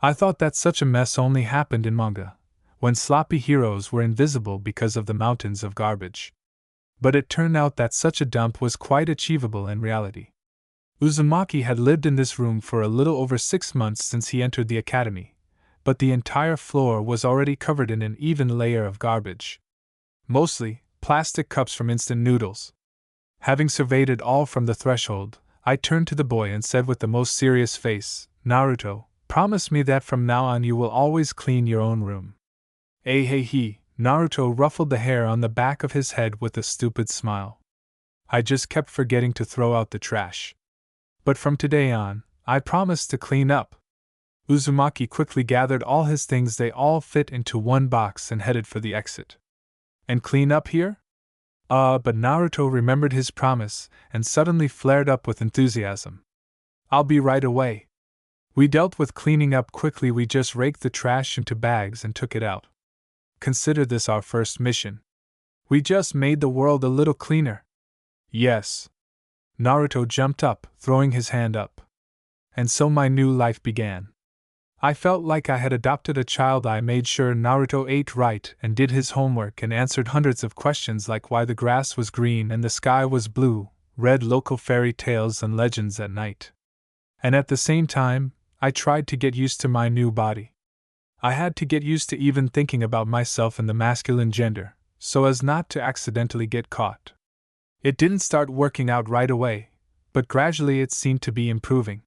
Speaker 1: I thought that such a mess only happened in manga, when sloppy heroes were invisible because of the mountains of garbage. But it turned out that such a dump was quite achievable in reality. Uzumaki had lived in this room for a little over 6 months since he entered the academy, but the entire floor was already covered in an even layer of garbage. Mostly, plastic cups from instant noodles. Having surveyed it all from the threshold, I turned to the boy and said with the most serious face, "Naruto, promise me that from now on you will always clean your own room." He. Naruto ruffled the hair on the back of his head with a stupid smile. I just kept forgetting to throw out the trash. But from today on, I promised to clean up. Uzumaki quickly gathered all his things, they all fit into one box, and headed for the exit. And clean up here? But Naruto remembered his promise and suddenly flared up with enthusiasm. "I'll be right away." We dealt with cleaning up quickly, we just raked the trash into bags and took it out. Consider this our first mission. We just made the world a little cleaner. Yes. Naruto jumped up, throwing his hand up. And so my new life began. I felt like I had adopted a child. I made sure Naruto ate right and did his homework and answered hundreds of questions like why the grass was green and the sky was blue, read local fairy tales and legends at night. And at the same time, I tried to get used to my new body. I had to get used to even thinking about myself in the masculine gender, so as not to accidentally get caught. It didn't start working out right away, but gradually it seemed to be improving.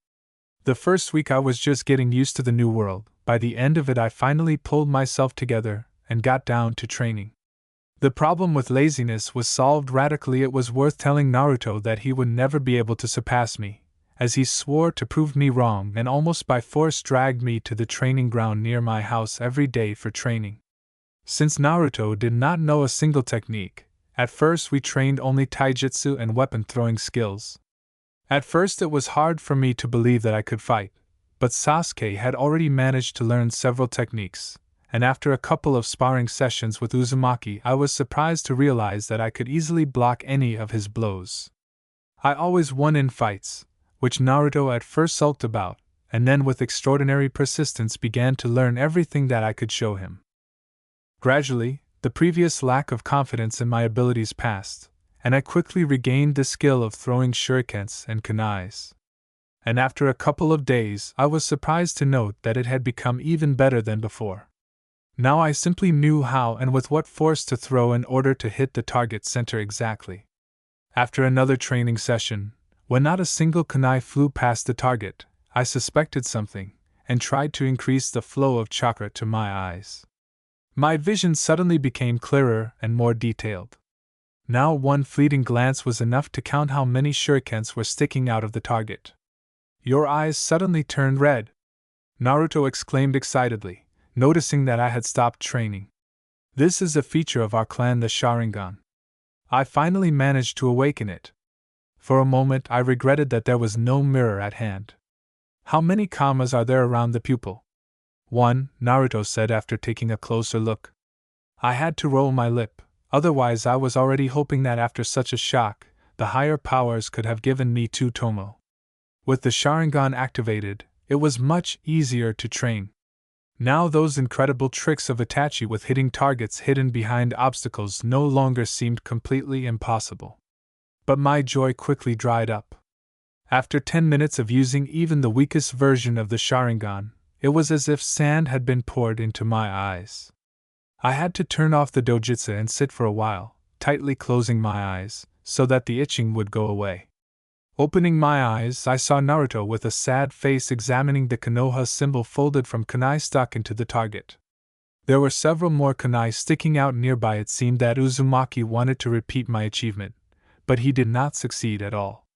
Speaker 1: The first week I was just getting used to the new world. By the end of it I finally pulled myself together and got down to training. The problem with laziness was solved radically. It was worth telling Naruto that he would never be able to surpass me, as he swore to prove me wrong and almost by force dragged me to the training ground near my house every day for training. Since Naruto did not know a single technique, at first we trained only taijutsu and weapon throwing skills. At first it was hard for me to believe that I could fight, but Sasuke had already managed to learn several techniques, and after a couple of sparring sessions with Uzumaki I was surprised to realize that I could easily block any of his blows. I always won in fights, which Naruto at first sulked about, and then with extraordinary persistence began to learn everything that I could show him. Gradually, the previous lack of confidence in my abilities passed, and I quickly regained the skill of throwing shurikens and kunais. And after a couple of days, I was surprised to note that it had become even better than before. Now I simply knew how and with what force to throw in order to hit the target center exactly. After another training session, when not a single kunai flew past the target, I suspected something, and tried to increase the flow of chakra to my eyes. My vision suddenly became clearer and more detailed. Now one fleeting glance was enough to count how many shurikens were sticking out of the target. "Your eyes suddenly turned red," Naruto exclaimed excitedly, noticing that I had stopped training. "This is a feature of our clan, the Sharingan. I finally managed to awaken it." For a moment I regretted that there was no mirror at hand. "How many commas are there around the pupil?" "One," Naruto said after taking a closer look. I had to roll my lip. Otherwise I was already hoping that after such a shock, the higher powers could have given me 2 tomo. With the Sharingan activated, it was much easier to train. Now those incredible tricks of Itachi with hitting targets hidden behind obstacles no longer seemed completely impossible. But my joy quickly dried up. After 10 minutes of using even the weakest version of the Sharingan, it was as if sand had been poured into my eyes. I had to turn off the dojutsu and sit for a while, tightly closing my eyes, so that the itching would go away. Opening my eyes, I saw Naruto with a sad face examining the Konoha symbol folded from kunai stuck into the target. There were several more kunai sticking out nearby. It seemed that Uzumaki wanted to repeat my achievement, but he did not succeed at all.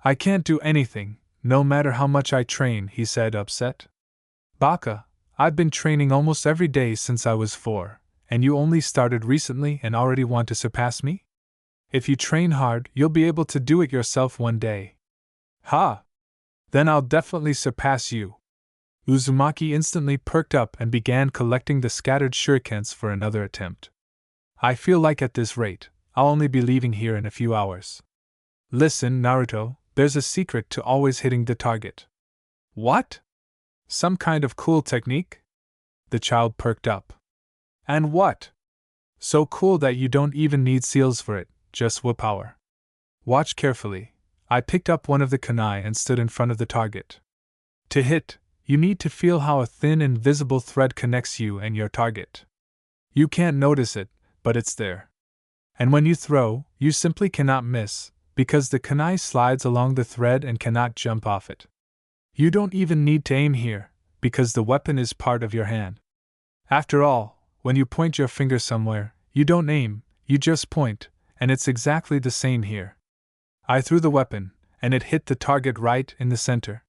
Speaker 1: "I can't do anything, no matter how much I train," he said, upset. "Baka, I've been training almost every day since I was 4, and you only started recently and already want to surpass me? If you train hard, you'll be able to do it yourself one day." "Ha! Then I'll definitely surpass you." Uzumaki instantly perked up and began collecting the scattered shurikens for another attempt. "I feel like at this rate, I'll only be leaving here in a few hours." "Listen, Naruto, there's a secret to always hitting the target." "What? Some kind of cool technique?" The child perked up. "And what? So cool that you don't even need seals for it, just willpower. Watch carefully." I picked up one of the kunai and stood in front of the target. To hit, you need to feel how a thin invisible thread connects you and your target. You can't notice it, but it's there. And when you throw, you simply cannot miss, because the kunai slides along the thread and cannot jump off it. You don't even need to aim here, because the weapon is part of your hand. After all, when you point your finger somewhere, you don't aim, you just point, and it's exactly the same here. I threw the weapon, and it hit the target right in the center.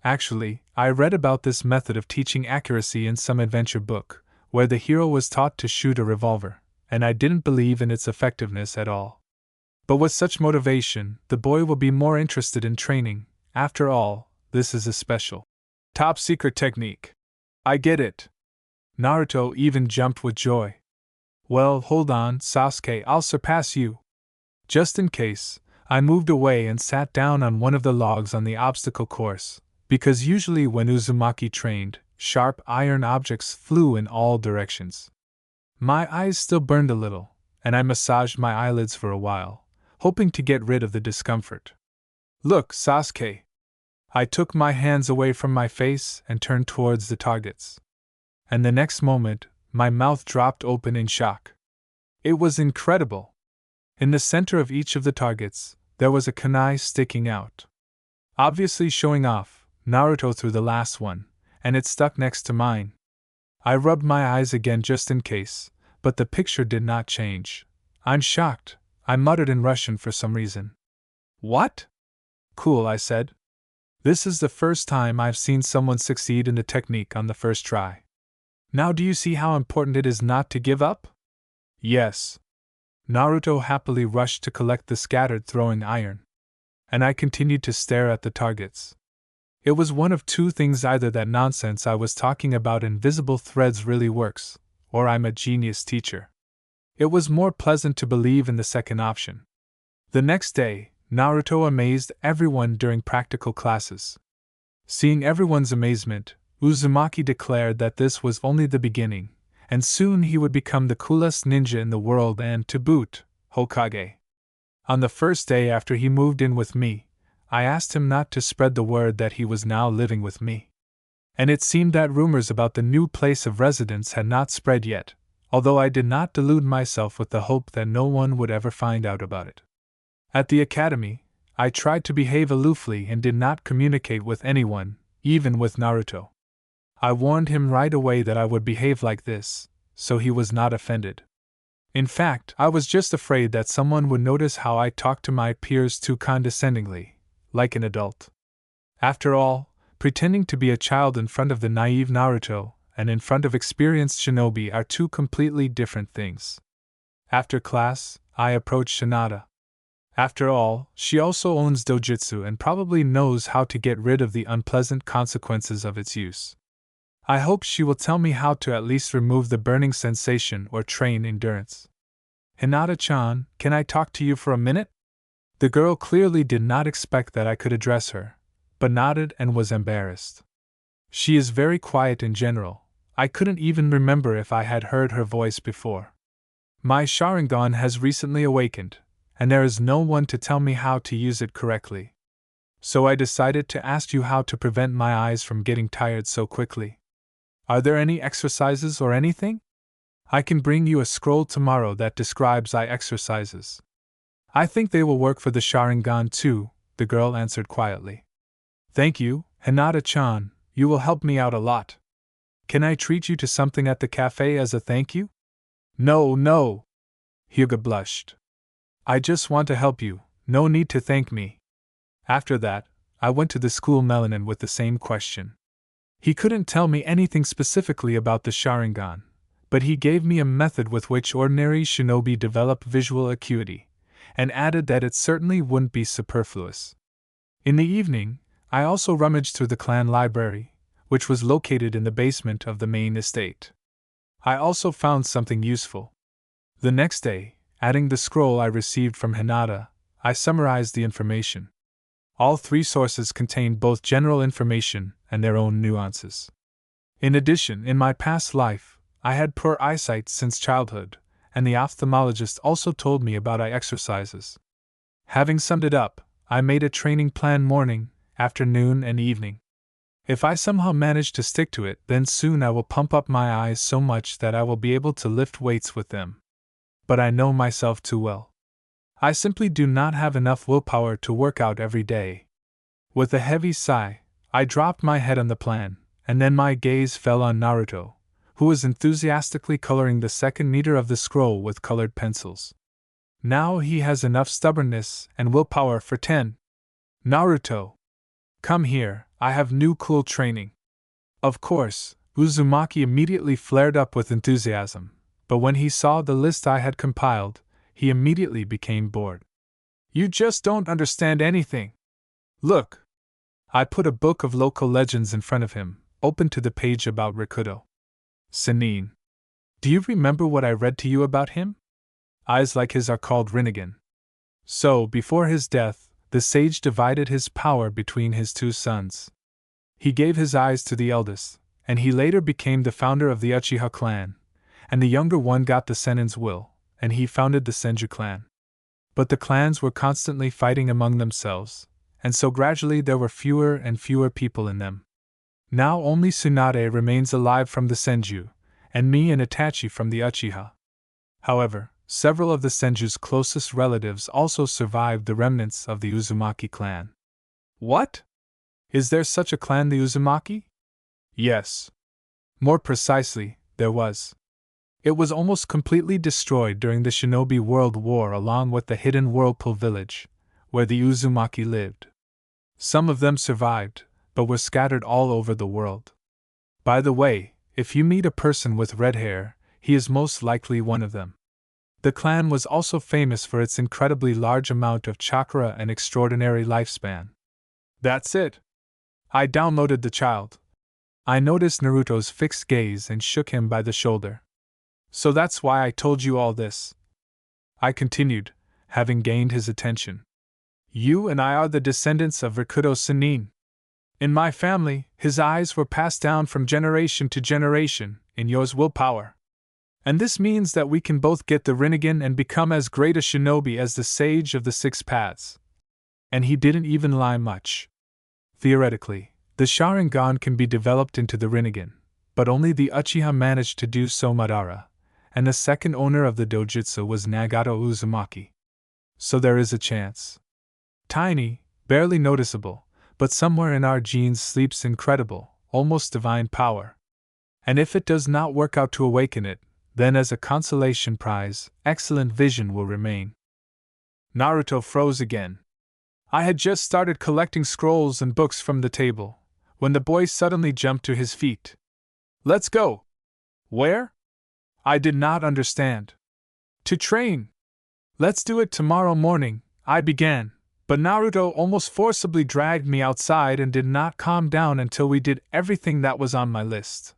Speaker 1: Actually, I read about this method of teaching accuracy in some adventure book, where the hero was taught to shoot a revolver, and I didn't believe in its effectiveness at all. But with such motivation, the boy will be more interested in training. After all, this is a special, top secret technique. I get it. Naruto even jumped with joy. Well, hold on, Sasuke, I'll surpass you. Just in case, I moved away and sat down on one of the logs on the obstacle course, because usually when Uzumaki trained, sharp iron objects flew in all directions. My eyes still burned a little, and I massaged my eyelids for a while, hoping to get rid of the discomfort. Look, Sasuke. I took my hands away from my face and turned towards the targets. And the next moment, my mouth dropped open in shock. It was incredible. In the center of each of the targets, there was a kunai sticking out. Obviously showing off, Naruto threw the last one, and it stuck next to mine. I rubbed my eyes again just in case, but the picture did not change. I'm shocked, I muttered in Russian for some reason. What? Cool, I said. This is the first time I've seen someone succeed in the technique on the first try. Now do you see how important it is not to give up? Yes. Naruto happily rushed to collect the scattered throwing iron. And I continued to stare at the targets. It was one of two things: either that nonsense I was talking about invisible threads really works, or I'm a genius teacher. It was more pleasant to believe in the second option. The next day, Naruto amazed everyone during practical classes. Seeing everyone's amazement, Uzumaki declared that this was only the beginning, and soon he would become the coolest ninja in the world and, to boot, Hokage. On the first day after he moved in with me, I asked him not to spread the word that he was now living with me. And it seemed that rumors about the new place of residence had not spread yet, although I did not delude myself with the hope that no one would ever find out about it. At the academy, I tried to behave aloofly and did not communicate with anyone, even with Naruto. I warned him right away that I would behave like this, so he was not offended. In fact, I was just afraid that someone would notice how I talked to my peers too condescendingly, like an adult. After all, pretending to be a child in front of the naive Naruto and in front of experienced shinobi are two completely different things. After class, I approached Hinata. After all, she also owns dojutsu and probably knows how to get rid of the unpleasant consequences of its use. I hope she will tell me how to at least remove the burning sensation or train endurance. Hinata-chan, can I talk to you for a minute? The girl clearly did not expect that I could address her, but nodded and was embarrassed. She is very quiet in general. I couldn't even remember if I had heard her voice before. My Sharingan has recently awakened, and there is no one to tell me how to use it correctly. So I decided to ask you how to prevent my eyes from getting tired so quickly. Are there any exercises or anything? I can bring you a scroll tomorrow that describes eye exercises. I think they will work for the Sharingan too, the girl answered quietly. Thank you, Hinata-chan, you will help me out a lot. Can I treat you to something at the cafe as a thank you? No. Hyuga blushed. I just want to help you, no need to thank me. After that, I went to the school Melanin with the same question. He couldn't tell me anything specifically about the Sharingan, but he gave me a method with which ordinary shinobi develop visual acuity, and added that it certainly wouldn't be superfluous. In the evening, I also rummaged through the clan library, which was located in the basement of the main estate. I also found something useful. The next day, adding the scroll I received from Hinata, I summarized the information. All three sources contained both general information and their own nuances. In addition, in my past life, I had poor eyesight since childhood, and the ophthalmologist also told me about eye exercises. Having summed it up, I made a training plan morning, afternoon, and evening. If I somehow manage to stick to it, then soon I will pump up my eyes so much that I will be able to lift weights with them. But I know myself too well. I simply do not have enough willpower to work out every day. With a heavy sigh, I dropped my head on the plan, and then my gaze fell on Naruto, who was enthusiastically coloring the second meter of the scroll with colored pencils. Now he has enough stubbornness and willpower for 10. Naruto! Come here, I have new cool training. Of course, Uzumaki immediately flared up with enthusiasm, but when he saw the list I had compiled, he immediately became bored. You just don't understand anything. Look! I put a book of local legends in front of him, open to the page about Rikudo. Sannin. Do you remember what I read to you about him? Eyes like his are called Rinnegan. So, before his death, the sage divided his power between his two sons. He gave his eyes to the eldest, and he later became the founder of the Uchiha clan, and the younger one got the Sennin's will, and he founded the Senju clan. But the clans were constantly fighting among themselves, and so gradually there were fewer and fewer people in them. Now only Tsunade remains alive from the Senju, and me and Itachi from the Uchiha. However, several of the Senju's closest relatives also survived the remnants of the Uzumaki clan. What? Is there such a clan, the Uzumaki? Yes. More precisely, there was. It was almost completely destroyed during the Shinobi World War along with the hidden Whirlpool village, where the Uzumaki lived. Some of them survived, but were scattered all over the world. By the way, if you meet a person with red hair, he is most likely one of them. The clan was also famous for its incredibly large amount of chakra and extraordinary lifespan. That's it. I downloaded the child. I noticed Naruto's fixed gaze and shook him by the shoulder. So that's why I told you all this. I continued, having gained his attention. You and I are the descendants of Rikudo Sannin. In my family, his eyes were passed down from generation to generation, in yours willpower. And this means that we can both get the Rinnegan and become as great a shinobi as the Sage of the Six Paths. And he didn't even lie much. Theoretically, the Sharingan can be developed into the Rinnegan, but only the Uchiha managed to do so Madara, and the second owner of the dojutsu was Nagato Uzumaki. So there is a chance. Tiny, barely noticeable, but somewhere in our genes sleeps incredible, almost divine power. And if it does not work out to awaken it, then as a consolation prize, excellent vision will remain. Naruto froze again. I had just started collecting scrolls and books from the table, when the boy suddenly jumped to his feet. Let's go! Where? I did not understand. To train. Let's do it tomorrow morning, I began, but Naruto almost forcibly dragged me outside and did not calm down until we did everything that was on my list.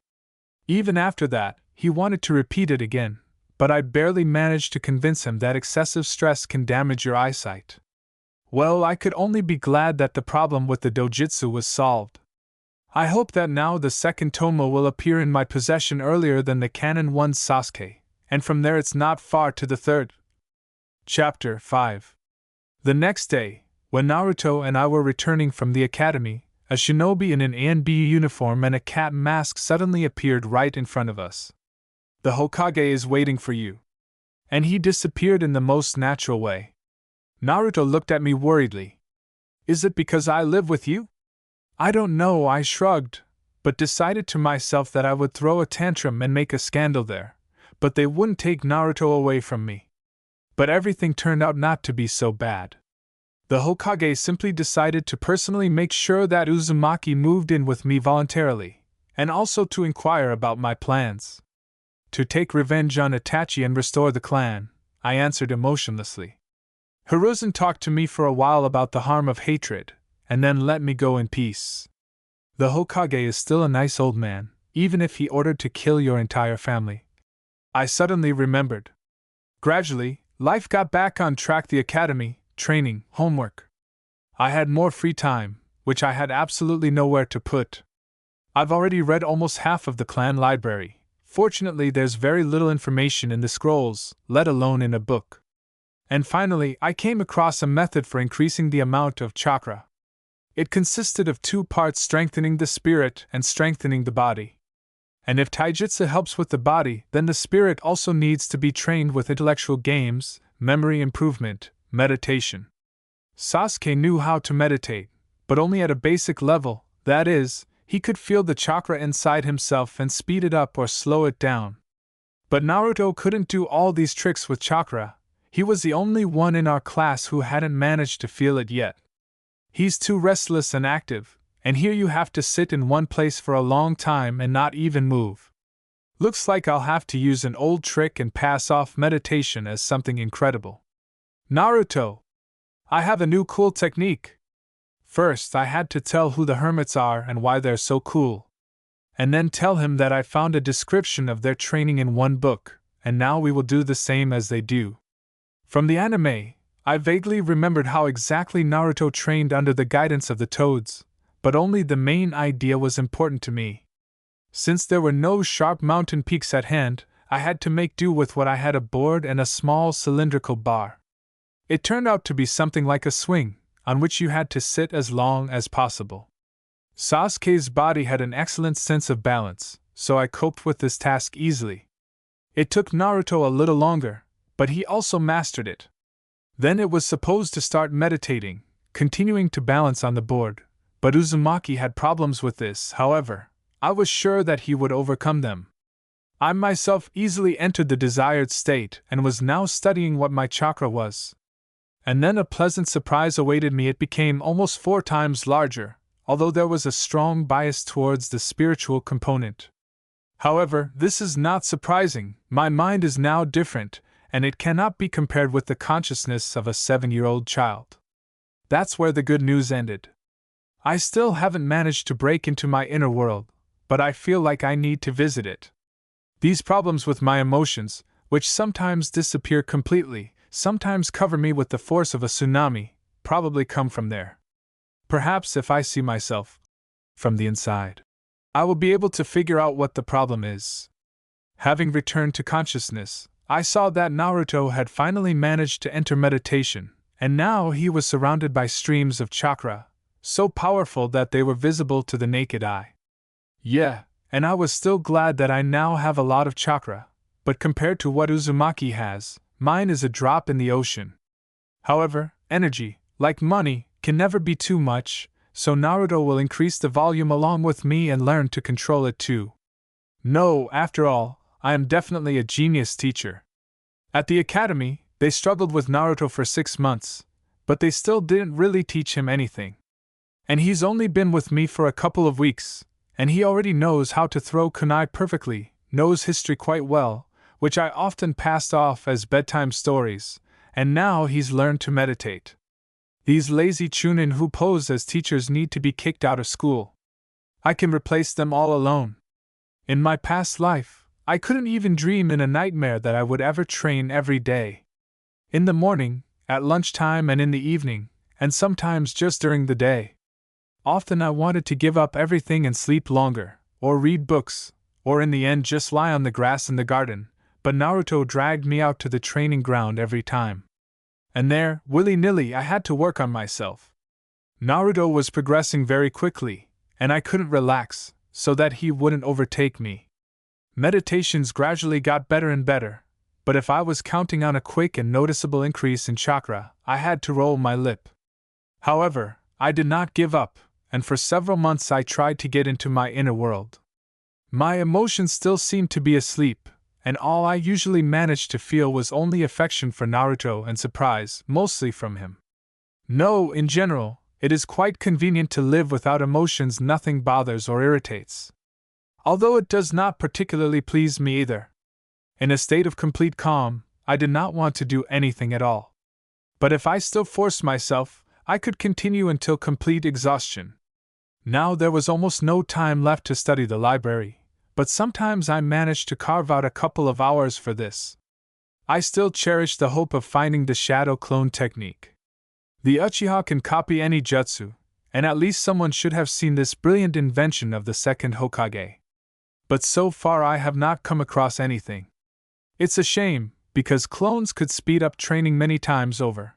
Speaker 1: Even after that, he wanted to repeat it again, but I barely managed to convince him that excessive stress can damage your eyesight. Well, I could only be glad that the problem with the dojutsu was solved. I hope that now the second tomo will appear in my possession earlier than the Canon 1 Sasuke, and from there it's not far to the third. Chapter 5. The next day, when Naruto and I were returning from the academy, a shinobi in an ANB uniform and a cat mask suddenly appeared right in front of us. The Hokage is waiting for you. And he disappeared in the most natural way. Naruto looked at me worriedly. Is it because I live with you? I don't know, I shrugged, but decided to myself that I would throw a tantrum and make a scandal there, but they wouldn't take Naruto away from me. But everything turned out not to be so bad. The Hokage simply decided to personally make sure that Uzumaki moved in with me voluntarily, and also to inquire about my plans. To take revenge on Itachi and restore the clan, I answered emotionlessly. Hiruzen talked to me for a while about the harm of hatred, and then let me go in peace. The Hokage is still a nice old man, even if he ordered to kill your entire family. I suddenly remembered. Gradually, life got back on track, the academy, training, homework. I had more free time, which I had absolutely nowhere to put. I've already read almost half of the clan library. Fortunately, there's very little information in the scrolls, let alone in a book. And finally, I came across a method for increasing the amount of chakra. It consisted of 2 parts, strengthening the spirit and strengthening the body. And if taijutsu helps with the body, then the spirit also needs to be trained with intellectual games, memory improvement, Meditation. Sasuke knew how to meditate, but only at a basic level, that is, he could feel the chakra inside himself and speed it up or slow it down. But Naruto couldn't do all these tricks with chakra. He was the only one in our class who hadn't managed to feel it yet. He's too restless and active, and here you have to sit in one place for a long time and not even move. Looks like I'll have to use an old trick and pass off meditation as something incredible. Naruto! I have a new cool technique. First, I had to tell who the hermits are and why they're so cool. And then tell him that I found a description of their training in one book, and now we will do the same as they do. From the anime, I vaguely remembered how exactly Naruto trained under the guidance of the toads, but only the main idea was important to me. Since there were no sharp mountain peaks at hand, I had to make do with what I had: a board and a small cylindrical bar. It turned out to be something like a swing, on which you had to sit as long as possible. Sasuke's body had an excellent sense of balance, so I coped with this task easily. It took Naruto a little longer, but he also mastered it. Then it was supposed to start meditating, continuing to balance on the board, but Uzumaki had problems with this. However, I was sure that he would overcome them. I myself easily entered the desired state and was now studying what my chakra was. And then a pleasant surprise awaited me. It became almost 4 times larger, although there was a strong bias towards the spiritual component. However, this is not surprising. My mind is now different, and it cannot be compared with the consciousness of a 7-year-old child. That's where the good news ended. I still haven't managed to break into my inner world, but I feel like I need to visit it. These problems with my emotions, which sometimes disappear completely, sometimes cover me with the force of a tsunami, probably come from there. Perhaps if I see myself from the inside, I will be able to figure out what the problem is. Having returned to consciousness, I saw that Naruto had finally managed to enter meditation, and now he was surrounded by streams of chakra, so powerful that they were visible to the naked eye. Yeah, and I was still glad that I now have a lot of chakra, but compared to what Uzumaki has, mine is a drop in the ocean. However, energy, like money, can never be too much, so Naruto will increase the volume along with me and learn to control it too. No, after all, I am definitely a genius teacher. At the academy, they struggled with Naruto for 6 months, but they still didn't really teach him anything. And he's only been with me for a couple of weeks, and he already knows how to throw kunai perfectly, knows history quite well, which I often passed off as bedtime stories, and now he's learned to meditate. These lazy chunin who pose as teachers need to be kicked out of school. I can replace them all alone. In my past life, I couldn't even dream in a nightmare that I would ever train every day. In the morning, at lunchtime, and in the evening, and sometimes just during the day. Often I wanted to give up everything and sleep longer, or read books, or in the end just lie on the grass in the garden, but Naruto dragged me out to the training ground every time. And there, willy-nilly, I had to work on myself. Naruto was progressing very quickly, and I couldn't relax, so that he wouldn't overtake me. Meditations gradually got better and better, but if I was counting on a quick and noticeable increase in chakra, I had to roll my lip. However, I did not give up, and for several months I tried to get into my inner world. My emotions still seemed to be asleep, and all I usually managed to feel was only affection for Naruto and surprise, mostly from him. No, in general, it is quite convenient to live without emotions. Nothing bothers or irritates. Although it does not particularly please me either. In a state of complete calm, I did not want to do anything at all. But if I still forced myself, I could continue until complete exhaustion. Now there was almost no time left to study the library, but sometimes I managed to carve out a couple of hours for this. I still cherished the hope of finding the shadow clone technique. The Uchiha can copy any jutsu, and at least someone should have seen this brilliant invention of the second Hokage. But so far I have not come across anything. It's a shame, because clones could speed up training many times over.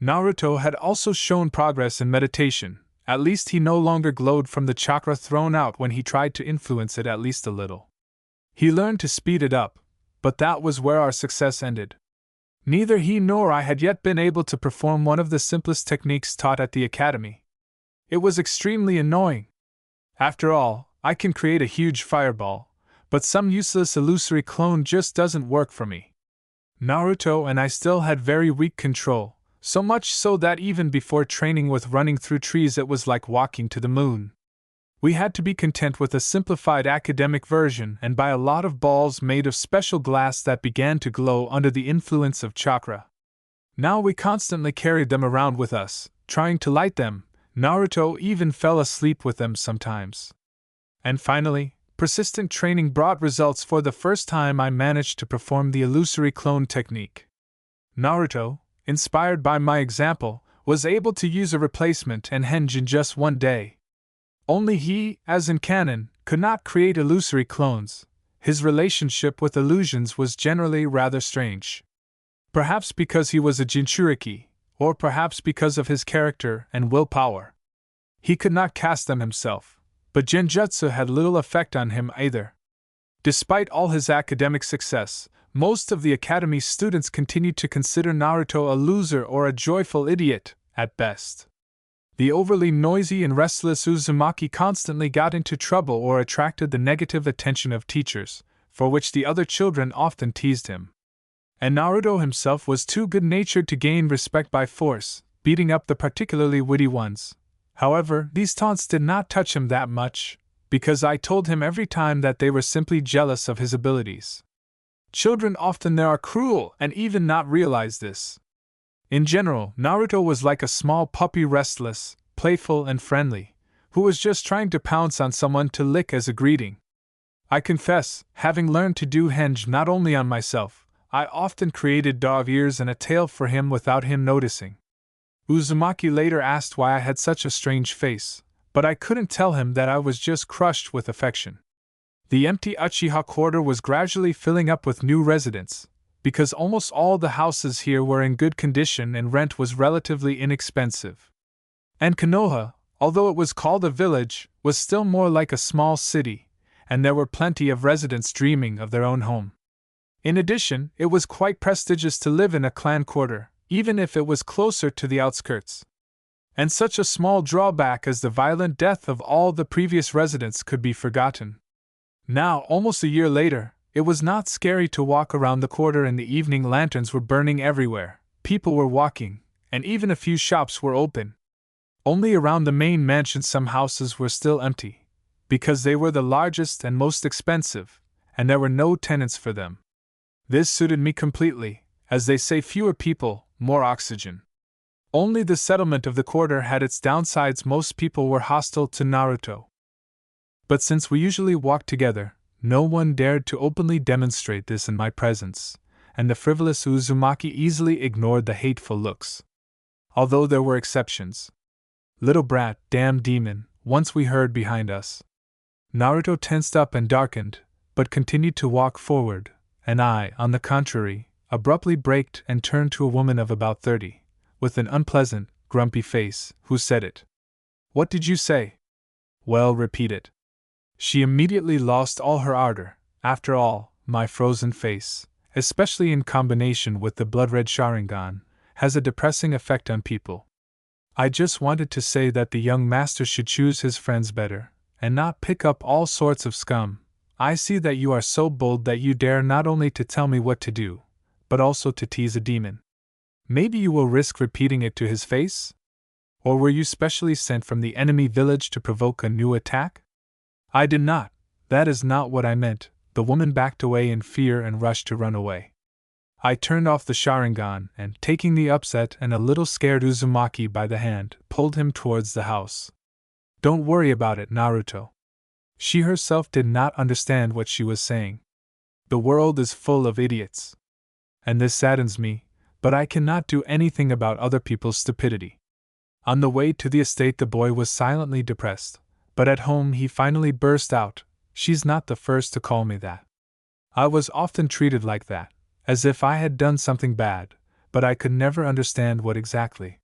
Speaker 1: Naruto had also shown progress in meditation. At least he no longer glowed from the chakra thrown out when he tried to influence it at least a little. He learned to speed it up, but that was where our success ended. Neither he nor I had yet been able to perform one of the simplest techniques taught at the academy. It was extremely annoying. After all, I can create a huge fireball, but some useless illusory clone just doesn't work for me. Naruto and I still had very weak control, so much so that even before training with running through trees it was like walking to the moon. We had to be content with a simplified academic version and buy a lot of balls made of special glass that began to glow under the influence of chakra. Now we constantly carried them around with us, trying to light them. Naruto even fell asleep with them sometimes. And finally, persistent training brought results. For the first time I managed to perform the illusory clone technique. Naruto, inspired by my example, was able to use a replacement and henge in just one day. Only he, as in canon, could not create illusory clones. His relationship with illusions was generally rather strange. Perhaps because he was a Jinchuriki, or perhaps because of his character and willpower. He could not cast them himself, but Genjutsu had little effect on him either. Despite all his academic success, most of the academy's students continued to consider Naruto a loser or a joyful idiot, at best. The overly noisy and restless Uzumaki constantly got into trouble or attracted the negative attention of teachers, for which the other children often teased him. And Naruto himself was too good-natured to gain respect by force, beating up the particularly witty ones. However, these taunts did not touch him that much, because I told him every time that they were simply jealous of his abilities. Children often are cruel and even not realize this. In general, Naruto was like a small puppy, restless, playful and friendly, who was just trying to pounce on someone to lick as a greeting. I confess, having learned to do henge not only on myself, I often created dog ears and a tail for him without him noticing. Uzumaki later asked why I had such a strange face, but I couldn't tell him that I was just crushed with affection. The empty Uchiha quarter was gradually filling up with new residents, because almost all the houses here were in good condition and rent was relatively inexpensive. And Konoha, although it was called a village, was still more like a small city, and there were plenty of residents dreaming of their own home. In addition, it was quite prestigious to live in a clan quarter, even if it was closer to the outskirts. And such a small drawback as the violent death of all the previous residents could be forgotten. Now, almost a year later, it was not scary to walk around the quarter in the evening. Lanterns were burning everywhere, people were walking, and even a few shops were open. Only around the main mansion some houses were still empty, because they were the largest and most expensive, and there were no tenants for them. This suited me completely, as they say, fewer people, more oxygen. Only the settlement of the quarter had its downsides. Most people were hostile to Naruto. But since we usually walked together, no one dared to openly demonstrate this in my presence, and the frivolous Uzumaki easily ignored the hateful looks. Although there were exceptions. "Little brat, damn demon," once we heard behind us. Naruto tensed up and darkened, but continued to walk forward, and I, on the contrary, abruptly braked and turned to a woman of about 30, with an unpleasant, grumpy face, who said it. "What did you say?" "Well, repeat it." She immediately lost all her ardor. After all, my frozen face, especially in combination with the blood-red Sharingan, has a depressing effect on people. I just wanted to say that the young master should choose his friends better, and not pick up all sorts of scum. I see that you are so bold that you dare not only to tell me what to do, but also to tease a demon. Maybe you will risk repeating it to his face? Or were you specially sent from the enemy village to provoke a new attack? I did not. That is not what I meant. The woman backed away in fear and rushed to run away. I turned off the Sharingan and, taking the upset and a little scared Uzumaki by the hand, pulled him towards the house. "Don't worry about it, Naruto." She herself did not understand what she was saying. The world is full of idiots. And this saddens me, but I cannot do anything about other people's stupidity. On the way to the estate the boy was silently depressed, but at home he finally burst out, "She's not the first to call me that. I was often treated like that, as if I had done something bad, but I could never understand what exactly.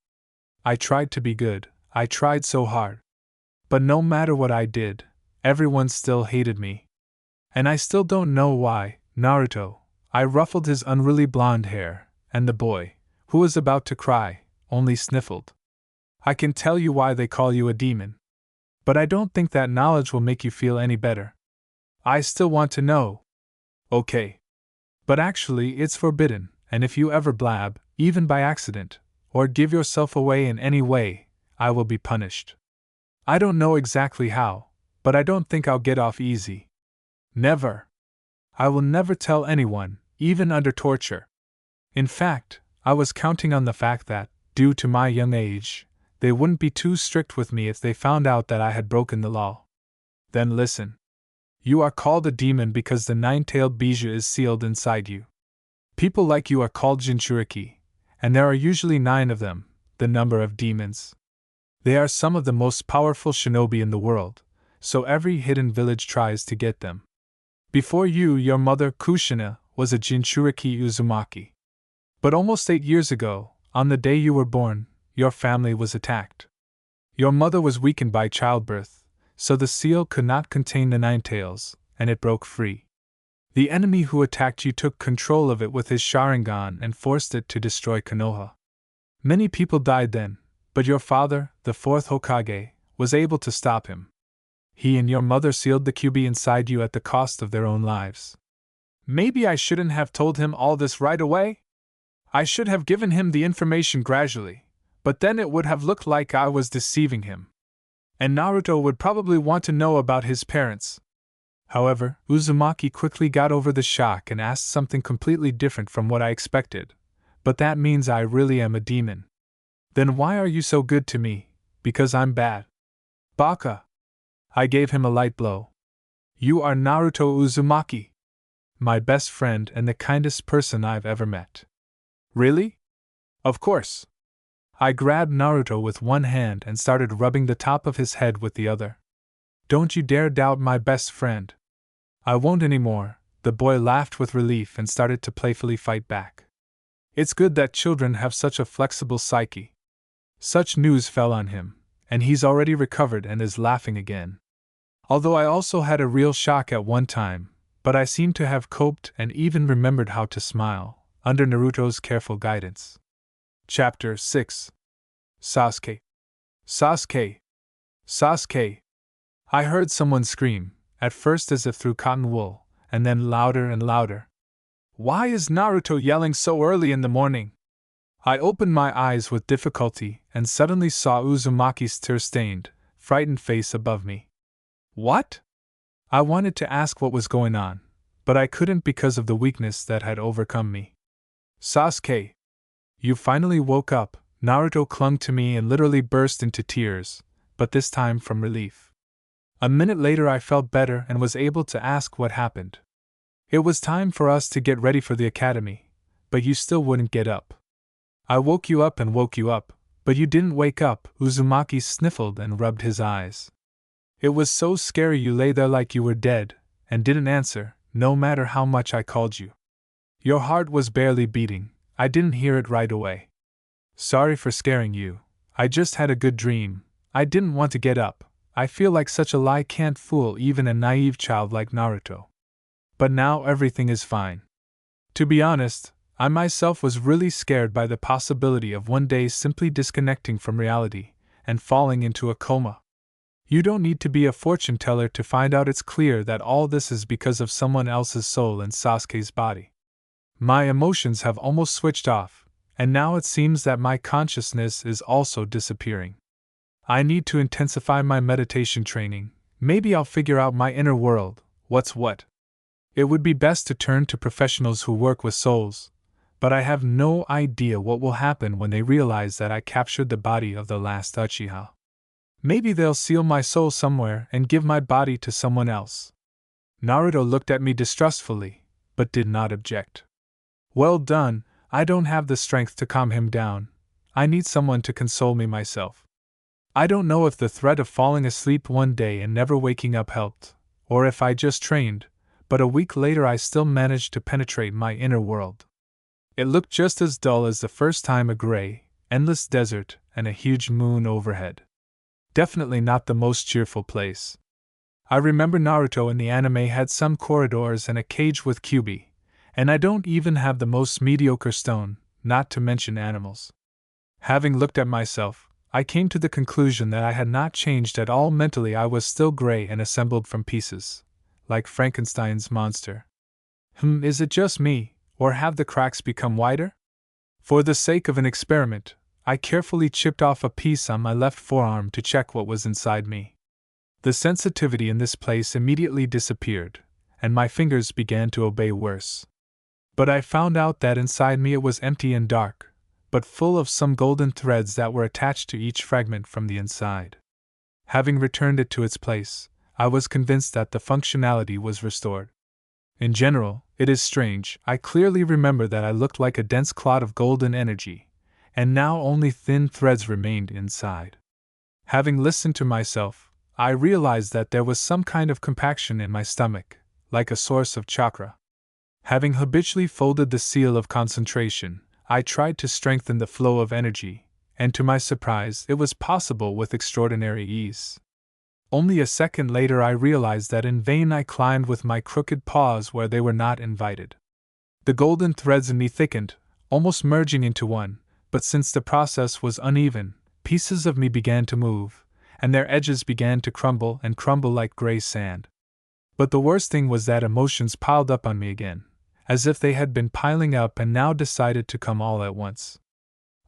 Speaker 1: I tried to be good, I tried so hard. But no matter what I did, everyone still hated me. And I still don't know why." Naruto, I ruffled his unruly blonde hair, and the boy, who was about to cry, only sniffled. I can tell you why they call you a demon. But I don't think that knowledge will make you feel any better. I still want to know. Okay. But actually, it's forbidden, and if you ever blab, even by accident, or give yourself away in any way, I will be punished. I don't know exactly how, but I don't think I'll get off easy. Never. I will never tell anyone, even under torture. In fact, I was counting on the fact that, due to my young age, they wouldn't be too strict with me if they found out that I had broken the law. Then listen. You are called a demon because the nine-tailed bijou is sealed inside you. People like you are called Jinchuriki, and there are usually 9 of them, the number of demons. They are some of the most powerful shinobi in the world, so every hidden village tries to get them. Before you, your mother, Kushina, was a Jinchuriki Uzumaki. But almost 8 years ago, on the day you were born, your family was attacked. Your mother was weakened by childbirth, so the seal could not contain the 9 tails, and it broke free. The enemy who attacked you took control of it with his Sharingan and forced it to destroy Konoha. Many people died then, but your father, the 4th Hokage, was able to stop him. He and your mother sealed the Kyuubi inside you at the cost of their own lives. Maybe I shouldn't have told him all this right away? I should have given him the information gradually, but then it would have looked like I was deceiving him. And Naruto would probably want to know about his parents. However, Uzumaki quickly got over the shock and asked something completely different from what I expected. But that means I really am a demon. Then why are you so good to me? Because I'm bad. Baka. I gave him a light blow. You are Naruto Uzumaki. My best friend and the kindest person I've ever met. Really? Of course. I grabbed Naruto with one hand and started rubbing the top of his head with the other. Don't you dare doubt my best friend. I won't anymore. The boy laughed with relief and started to playfully fight back. It's good that children have such a flexible psyche. Such news fell on him, and he's already recovered and is laughing again. Although I also had a real shock at one time, but I seem to have coped and even remembered how to smile, under Naruto's careful guidance. Chapter 6. Sasuke. Sasuke. Sasuke. I heard someone scream, at first as if through cotton wool, and then louder and louder. Why is Naruto yelling so early in the morning? I opened my eyes with difficulty and suddenly saw Uzumaki's tear-stained, frightened face above me. What? I wanted to ask what was going on, but I couldn't because of the weakness that had overcome me. Sasuke. You finally woke up. Naruto clung to me and literally burst into tears, but this time from relief. A minute later I felt better and was able to ask what happened. It was time for us to get ready for the academy, but you still wouldn't get up. I woke you up and woke you up, but you didn't wake up. Uzumaki sniffled and rubbed his eyes. It was so scary you lay there like you were dead, and didn't answer, no matter how much I called you. Your heart was barely beating. I didn't hear it right away. Sorry for scaring you. I just had a good dream. I didn't want to get up. I feel like such a lie can't fool even a naive child like Naruto. But now everything is fine. To be honest, I myself was really scared by the possibility of one day simply disconnecting from reality and falling into a coma. You don't need to be a fortune teller to find out it's clear that all this is because of someone else's soul in Sasuke's body. My emotions have almost switched off, and now it seems that my consciousness is also disappearing. I need to intensify my meditation training. Maybe I'll figure out my inner world, what's what. It would be best to turn to professionals who work with souls, but I have no idea what will happen when they realize that I captured the body of the last Uchiha. Maybe they'll seal my soul somewhere and give my body to someone else. Naruto looked at me distrustfully, but did not object. Well done. I don't have the strength to calm him down. I need someone to console me myself. I don't know if the threat of falling asleep one day and never waking up helped, or if I just trained, but a week later I still managed to penetrate my inner world. It looked just as dull as the first time, a gray, endless desert and a huge moon overhead. Definitely not the most cheerful place. I remember Naruto in the anime had some corridors and a cage with Kyuubi, and I don't even have the most mediocre stone, not to mention animals. Having looked at myself, I came to the conclusion that I had not changed at all mentally. I was still gray and assembled from pieces, like Frankenstein's monster. Is it just me, or have the cracks become wider? For the sake of an experiment, I carefully chipped off a piece on my left forearm to check what was inside me. The sensitivity in this place immediately disappeared, and my fingers began to obey worse. But I found out that inside me it was empty and dark, but full of some golden threads that were attached to each fragment from the inside. Having returned it to its place, I was convinced that the functionality was restored. In general, it is strange, I clearly remember that I looked like a dense clot of golden energy, and now only thin threads remained inside. Having listened to myself, I realized that there was some kind of compaction in my stomach, like a source of chakra. Having habitually folded the seal of concentration, I tried to strengthen the flow of energy, and to my surprise, it was possible with extraordinary ease. Only a second later I realized that in vain I climbed with my crooked paws where they were not invited. The golden threads in me thickened, almost merging into one, but since the process was uneven, pieces of me began to move, and their edges began to crumble like gray sand. But the worst thing was that emotions piled up on me again, as if they had been piling up and now decided to come all at once.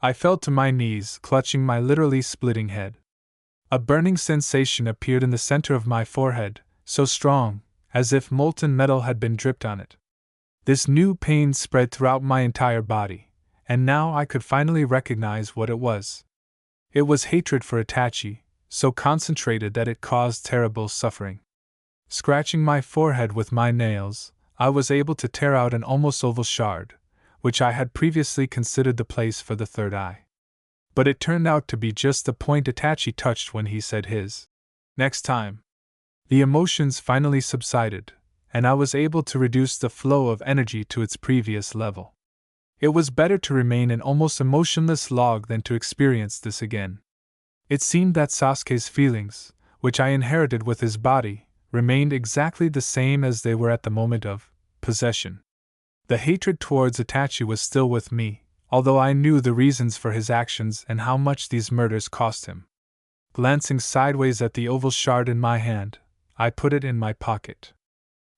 Speaker 1: I fell to my knees, clutching my literally splitting head. A burning sensation appeared in the center of my forehead, so strong, as if molten metal had been dripped on it. This new pain spread throughout my entire body, and now I could finally recognize what it was. It was hatred for Itachi, so concentrated that it caused terrible suffering. Scratching my forehead with my nails, I was able to tear out an almost oval shard, which I had previously considered the place for the third eye. But it turned out to be just the point Itachi touched when he said his next time. The emotions finally subsided, and I was able to reduce the flow of energy to its previous level. It was better to remain an almost emotionless log than to experience this again. It seemed that Sasuke's feelings, which I inherited with his body, remained exactly the same as they were at the moment of possession. The hatred towards Itachi was still with me, although I knew the reasons for his actions and how much these murders cost him. Glancing sideways at the oval shard in my hand, I put it in my pocket.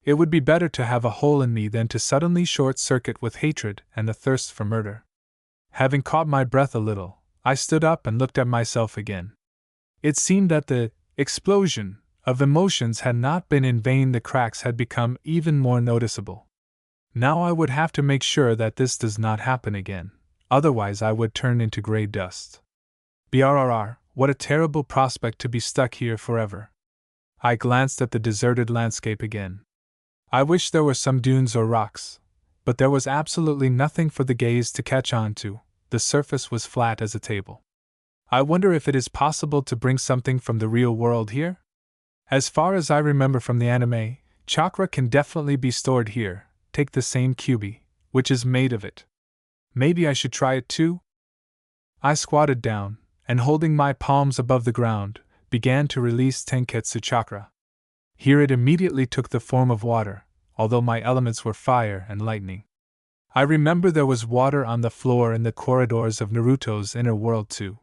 Speaker 1: It would be better to have a hole in me than to suddenly short-circuit with hatred and the thirst for murder. Having caught my breath a little, I stood up and looked at myself again. It seemed that the explosion of emotions had not been in vain. The cracks had become even more noticeable. Now I would have to make sure that this does not happen again, otherwise I would turn into gray dust. Brrr, what a terrible prospect to be stuck here forever. I glanced at the deserted landscape again. I wish there were some dunes or rocks, but there was absolutely nothing for the gaze to catch on to. The surface was flat as a table. I wonder if it is possible to bring something from the real world here? As far as I remember from the anime, chakra can definitely be stored here. Take the same kyubi, which is made of it. Maybe I should try it too? I squatted down, and holding my palms above the ground, began to release Tenketsu chakra. Here it immediately took the form of water, although my elements were fire and lightning. I remember there was water on the floor in the corridors of Naruto's inner world too.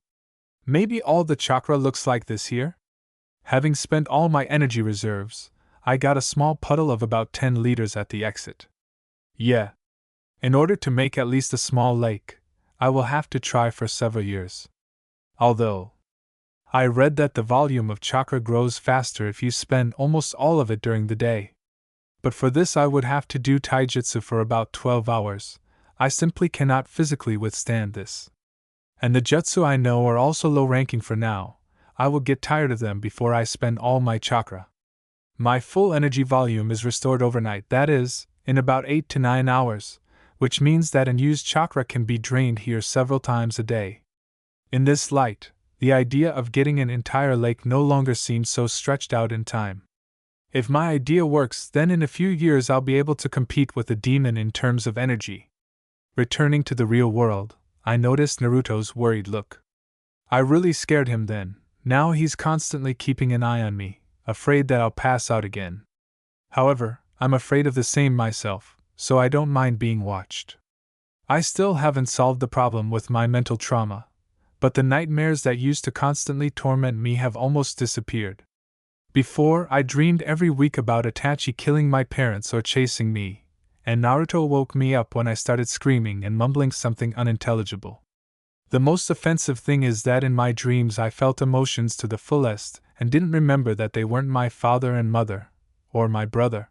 Speaker 1: Maybe all the chakra looks like this here? Having spent all my energy reserves, I got a small puddle of about 10 liters at the exit. Yeah. In order to make at least a small lake, I will have to try for several years. Although I read that the volume of chakra grows faster if you spend almost all of it during the day. But for this I would have to do taijutsu for about 12 hours. I simply cannot physically withstand this. And the jutsu I know are also low ranking for now. I will get tired of them before I spend all my chakra. My full energy volume is restored overnight, that is, in about 8 to 9 hours, which means that unused chakra can be drained here several times a day. In this light, the idea of getting an entire lake no longer seems so stretched out in time. If my idea works, then in a few years I'll be able to compete with the demon in terms of energy. Returning to the real world, I noticed Naruto's worried look. I really scared him then. Now he's constantly keeping an eye on me, afraid that I'll pass out again. However, I'm afraid of the same myself, so I don't mind being watched. I still haven't solved the problem with my mental trauma, but the nightmares that used to constantly torment me have almost disappeared. Before, I dreamed every week about Itachi killing my parents or chasing me, and Naruto woke me up when I started screaming and mumbling something unintelligible. The most offensive thing is that in my dreams I felt emotions to the fullest and didn't remember that they weren't my father and mother, or my brother.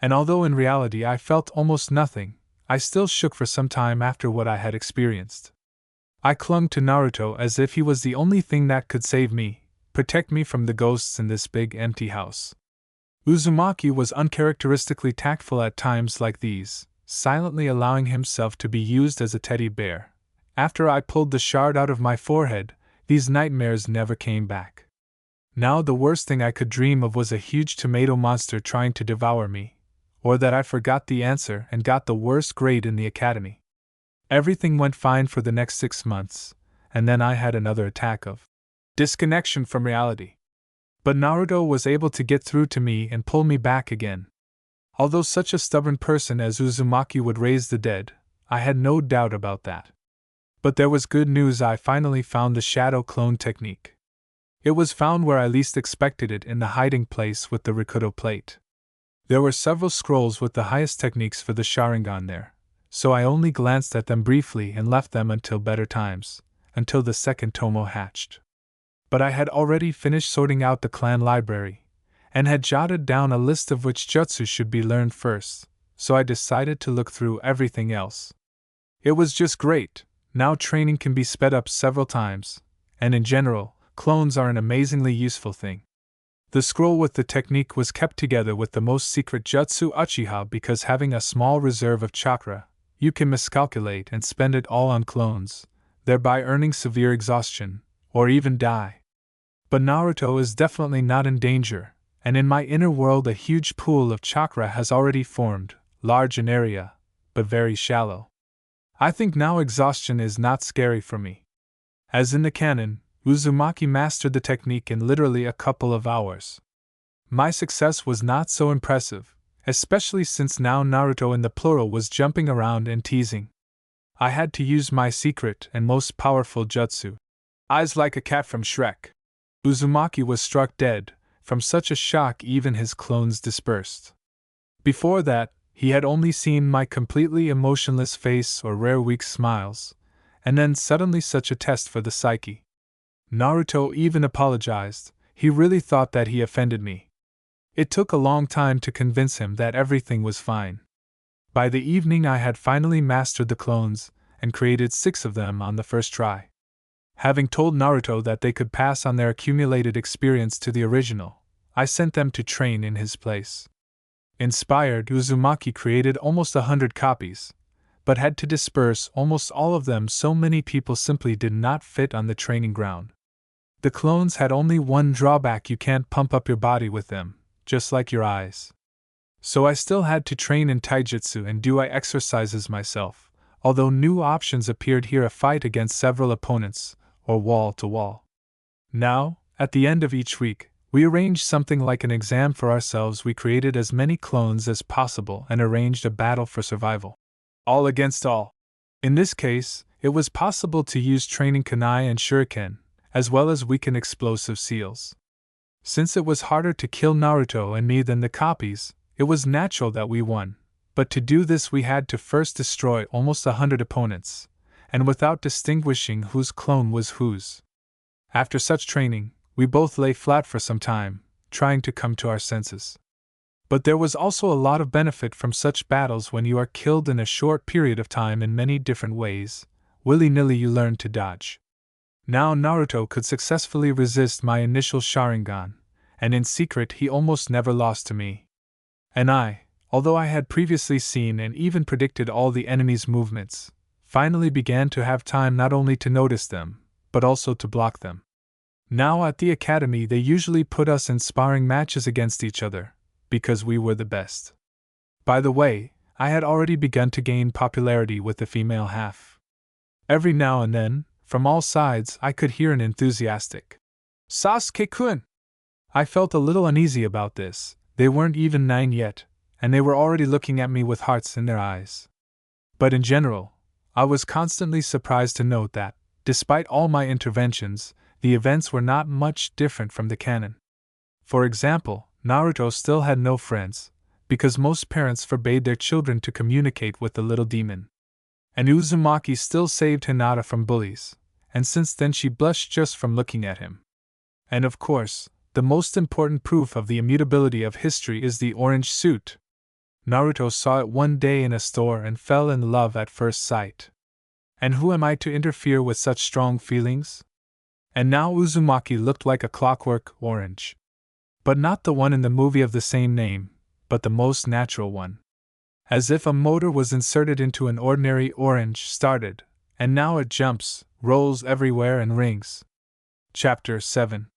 Speaker 1: And although in reality I felt almost nothing, I still shook for some time after what I had experienced. I clung to Naruto as if he was the only thing that could save me, protect me from the ghosts in this big empty house. Uzumaki was uncharacteristically tactful at times like these, silently allowing himself to be used as a teddy bear. After I pulled the shard out of my forehead, these nightmares never came back. Now the worst thing I could dream of was a huge tomato monster trying to devour me, or that I forgot the answer and got the worst grade in the academy. Everything went fine for the next 6 months, and then I had another attack of disconnection from reality. But Naruto was able to get through to me and pull me back again. Although such a stubborn person as Uzumaki would raise the dead, I had no doubt about that. But there was good news. I finally found the shadow clone technique. It was found where I least expected it, in the hiding place with the Rikudo plate. There were several scrolls with the highest techniques for the Sharingan there, so I only glanced at them briefly and left them until better times, until the second tomo hatched. But I had already finished sorting out the clan library, and had jotted down a list of which jutsu should be learned first, so I decided to look through everything else. It was just great. Now training can be sped up several times, and in general, clones are an amazingly useful thing. The scroll with the technique was kept together with the most secret jutsu Uchiha because having a small reserve of chakra, you can miscalculate and spend it all on clones, thereby earning severe exhaustion, or even die. But Naruto is definitely not in danger, and in my inner world a huge pool of chakra has already formed, large in area, but very shallow. I think now exhaustion is not scary for me. As in the canon, Uzumaki mastered the technique in literally a couple of hours. My success was not so impressive, especially since now Naruto in the plural was jumping around and teasing. I had to use my secret and most powerful jutsu. Eyes like a cat from Shrek. Uzumaki was struck dead. From such a shock even his clones dispersed. Before that, he had only seen my completely emotionless face or rare weak smiles, and then suddenly such a test for the psyche. Naruto even apologized. He really thought that he offended me. It took a long time to convince him that everything was fine. By the evening I had finally mastered the clones, and created 6 of them on the first try. Having told Naruto that they could pass on their accumulated experience to the original, I sent them to train in his place. Inspired, Uzumaki created almost 100 copies, but had to disperse almost all of them. So many people simply did not fit on the training ground. The clones had only one drawback: you can't pump up your body with them, just like your eyes. So I still had to train in taijutsu and do exercises myself, although new options appeared here: a fight against several opponents, or wall to wall. Now, at the end of each week, we arranged something like an exam for ourselves. We created as many clones as possible and arranged a battle for survival. All against all. In this case, it was possible to use training kunai and shuriken, as well as weaken explosive seals. Since it was harder to kill Naruto and me than the copies, it was natural that we won. But to do this we had to first destroy almost 100 opponents, and without distinguishing whose clone was whose. After such training, we both lay flat for some time, trying to come to our senses. But there was also a lot of benefit from such battles. When you are killed in a short period of time in many different ways, willy-nilly you learn to dodge. Now Naruto could successfully resist my initial Sharingan, and in secret he almost never lost to me. And I, although I had previously seen and even predicted all the enemy's movements, finally began to have time not only to notice them, but also to block them. Now at the academy they usually put us in sparring matches against each other, because we were the best. By the way, I had already begun to gain popularity with the female half. Every now and then, from all sides, I could hear an enthusiastic "Sasuke-kun!" I felt a little uneasy about this. They weren't even 9 yet, and they were already looking at me with hearts in their eyes. But in general, I was constantly surprised to note that, despite all my interventions, the events were not much different from the canon. For example, Naruto still had no friends, because most parents forbade their children to communicate with the little demon. And Uzumaki still saved Hinata from bullies, and since then she blushed just from looking at him. And of course, the most important proof of the immutability of history is the orange suit. Naruto saw it one day in a store and fell in love at first sight. And who am I to interfere with such strong feelings? And now Uzumaki looked like a clockwork orange. But not the one in the movie of the same name, but the most natural one. As if a motor was inserted into an ordinary orange started, and now it jumps, rolls everywhere and rings. Chapter 7.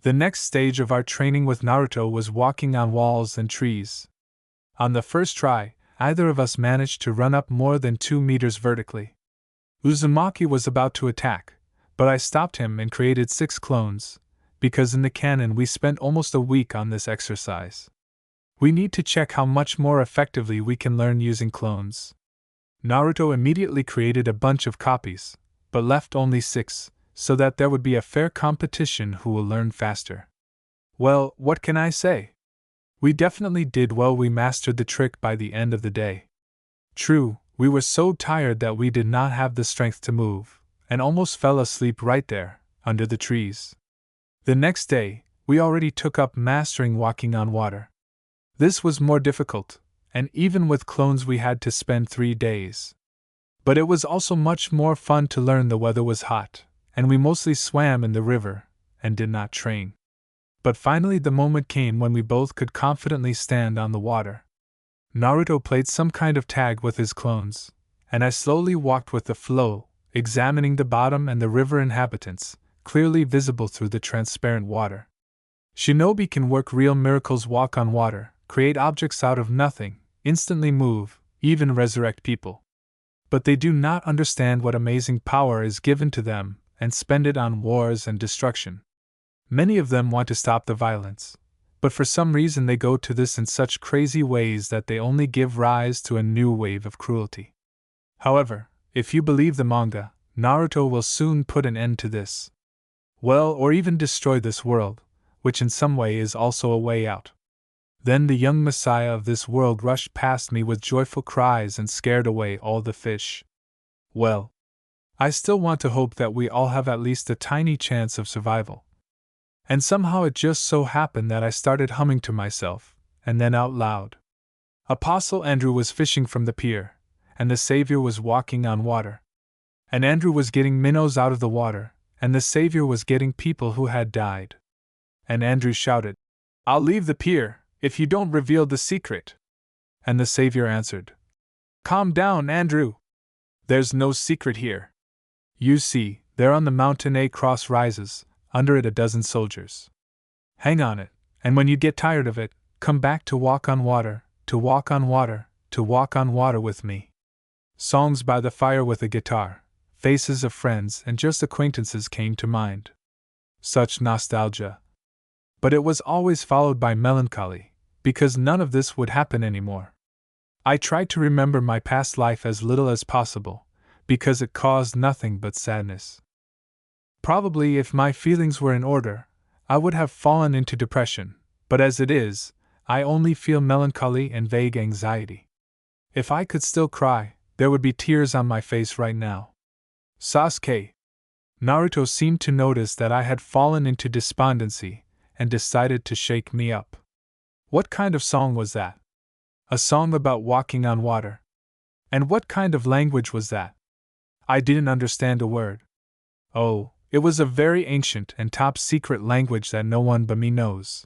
Speaker 1: The next stage of our training with Naruto was walking on walls and trees. On the first try, either of us managed to run up more than 2 meters vertically. Uzumaki was about to attack, but I stopped him and created 6 clones, because in the canon we spent almost a week on this exercise. We need to check how much more effectively we can learn using clones. Naruto immediately created a bunch of copies, but left only 6, so that there would be a fair competition who will learn faster. Well, what can I say? We definitely did well. We mastered the trick by the end of the day. True, we were so tired that we did not have the strength to move, and almost fell asleep right there, under the trees. The next day, we already took up mastering walking on water. This was more difficult, and even with clones we had to spend 3 days. But it was also much more fun to learn. The weather was hot, and we mostly swam in the river, and did not train. But finally the moment came when we both could confidently stand on the water. Naruto played some kind of tag with his clones, and I slowly walked with the flow, examining the bottom and the river inhabitants, clearly visible through the transparent water. Shinobi can work real miracles, walk on water, create objects out of nothing, instantly move, even resurrect people. But they do not understand what amazing power is given to them, and spend it on wars and destruction. Many of them want to stop the violence, but for some reason they go to this in such crazy ways that they only give rise to a new wave of cruelty. However, if you believe the manga, Naruto will soon put an end to this. Well, or even destroy this world, which in some way is also a way out. Then the young messiah of this world rushed past me with joyful cries and scared away all the fish. Well, I still want to hope that we all have at least a tiny chance of survival. And somehow it just so happened that I started humming to myself, and then out loud. Apostle Andrew was fishing from the pier, and the Savior was walking on water. And Andrew was getting minnows out of the water, and the Savior was getting people who had died. And Andrew shouted, "I'll leave the pier, if you don't reveal the secret." And the Savior answered, "Calm down, Andrew. There's no secret here. You see, there on the mountain a cross rises, under it a dozen soldiers. Hang on it, and when you get tired of it, come back to walk on water, to walk on water, to walk on water with me." Songs by the fire with a guitar, faces of friends and just acquaintances came to mind. Such nostalgia. But it was always followed by melancholy, because none of this would happen anymore. I tried to remember my past life as little as possible, because it caused nothing but sadness. Probably if my feelings were in order, I would have fallen into depression, but as it is, I only feel melancholy and vague anxiety. If I could still cry, there would be tears on my face right now. Sasuke. Naruto seemed to notice that I had fallen into despondency, and decided to shake me up. What kind of song was that? A song about walking on water. And what kind of language was that? I didn't understand a word. Oh, it was a very ancient and top-secret language that no one but me knows.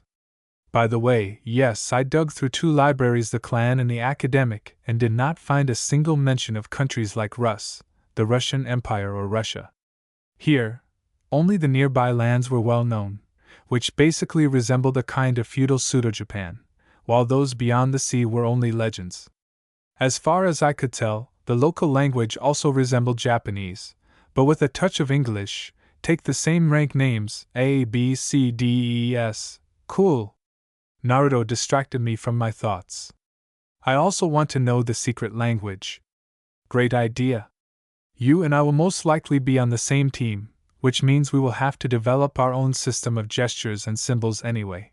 Speaker 1: By the way, yes, I dug through 2 libraries, the clan and the academic, and did not find a single mention of countries like Rus, the Russian Empire, or Russia. Here, only the nearby lands were well known, which basically resembled a kind of feudal pseudo-Japan, while those beyond the sea were only legends. As far as I could tell, the local language also resembled Japanese, but with a touch of English. Take the same rank names, A, B, C, D, E, S. Cool. Naruto distracted me from my thoughts. I also want to know the secret language. Great idea. You and I will most likely be on the same team, which means we will have to develop our own system of gestures and symbols anyway.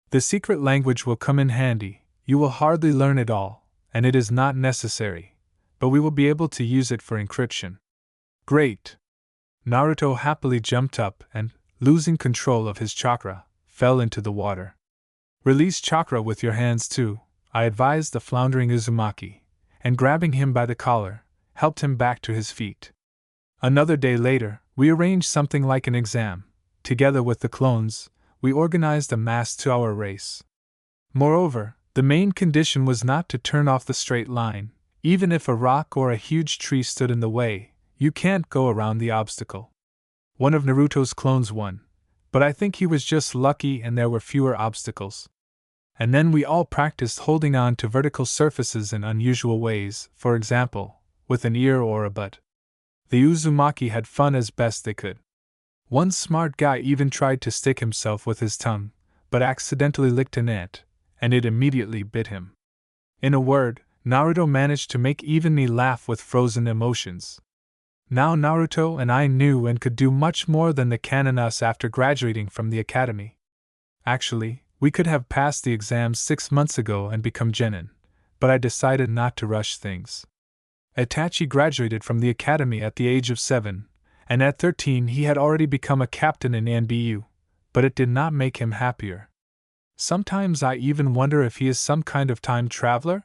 Speaker 1: The secret language will come in handy. You will hardly learn it all, and it is not necessary, but we will be able to use it for encryption. Great! Naruto happily jumped up and, losing control of his chakra, fell into the water. Release chakra with your hands too, I advised the floundering Uzumaki, and grabbing him by the collar, helped him back to his feet. Another day later, we arranged something like an exam. Together with the clones, we organized a mass 2-hour race. Moreover, the main condition was not to turn off the straight line. Even if a rock or a huge tree stood in the way, you can't go around the obstacle. One of Naruto's clones won, but I think he was just lucky and there were fewer obstacles. And then we all practiced holding on to vertical surfaces in unusual ways, for example, with an ear or a butt. The Uzumaki had fun as best they could. One smart guy even tried to stick himself with his tongue, but accidentally licked an ant, and it immediately bit him. In a word, Naruto managed to make even me laugh with frozen emotions. Now Naruto and I knew and could do much more than the canon us after graduating from the academy. Actually, we could have passed the exams 6 months ago and become genin, but I decided not to rush things. Itachi graduated from the academy at the age of 7, and at 13 he had already become a captain in NBU, but it did not make him happier. Sometimes I even wonder if he is some kind of time traveler?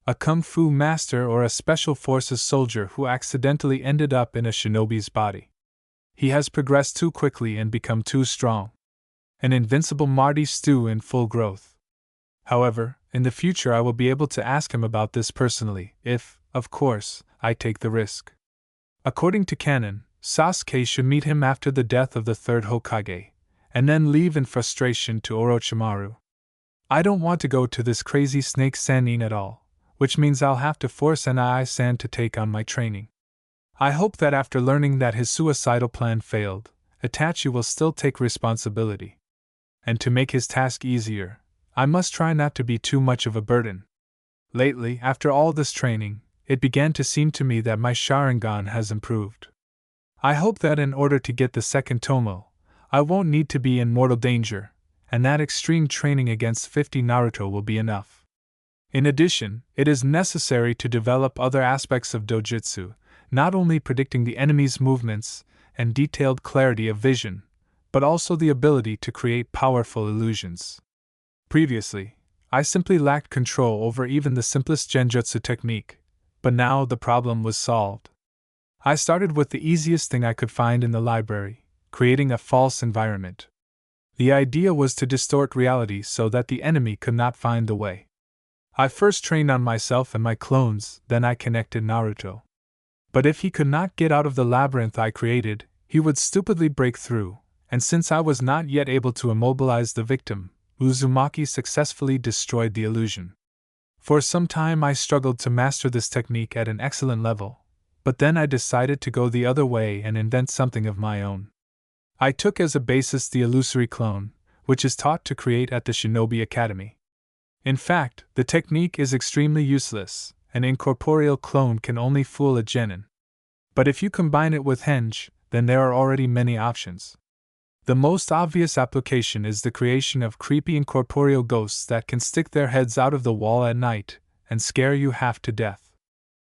Speaker 1: A kung fu master or a special forces soldier who accidentally ended up in a shinobi's body. He has progressed too quickly and become too strong. An invincible Marty stew in full growth. However, in the future I will be able to ask him about this personally, if, of course, I take the risk. According to canon, Sasuke should meet him after the death of the third Hokage, and then leave in frustration to Orochimaru. I don't want to go to this crazy snake Sannin at all, which means I'll have to force Nai-san to take on my training. I hope that after learning that his suicidal plan failed, Itachi will still take responsibility. And to make his task easier, I must try not to be too much of a burden. Lately, after all this training, it began to seem to me that my Sharingan has improved. I hope that in order to get the second Tomo, I won't need to be in mortal danger, and that extreme training against 50 Naruto will be enough. In addition, it is necessary to develop other aspects of dojutsu, not only predicting the enemy's movements and detailed clarity of vision, but also the ability to create powerful illusions. Previously, I simply lacked control over even the simplest genjutsu technique, but now the problem was solved. I started with the easiest thing I could find in the library, creating a false environment. The idea was to distort reality so that the enemy could not find the way. I first trained on myself and my clones, then I connected Naruto. But if he could not get out of the labyrinth I created, he would stupidly break through, and since I was not yet able to immobilize the victim, Uzumaki successfully destroyed the illusion. For some time I struggled to master this technique at an excellent level, but then I decided to go the other way and invent something of my own. I took as a basis the illusory clone, which is taught to create at the Shinobi Academy. In fact, the technique is extremely useless. An incorporeal clone can only fool a genin. But if you combine it with henge, then there are already many options. The most obvious application is the creation of creepy incorporeal ghosts that can stick their heads out of the wall at night and scare you half to death.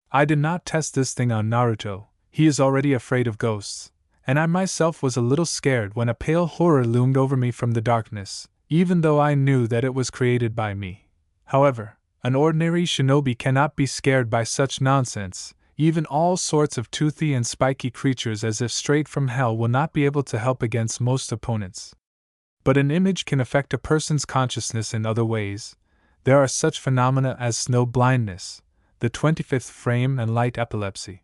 Speaker 1: I did not test this thing on Naruto, he is already afraid of ghosts, and I myself was a little scared when a pale horror loomed over me from the darkness, even though I knew that it was created by me. However, an ordinary shinobi cannot be scared by such nonsense. Even all sorts of toothy and spiky creatures as if straight from hell will not be able to help against most opponents. But an image can affect a person's consciousness in other ways. There are such phenomena as snow blindness, the 25th frame, and light epilepsy.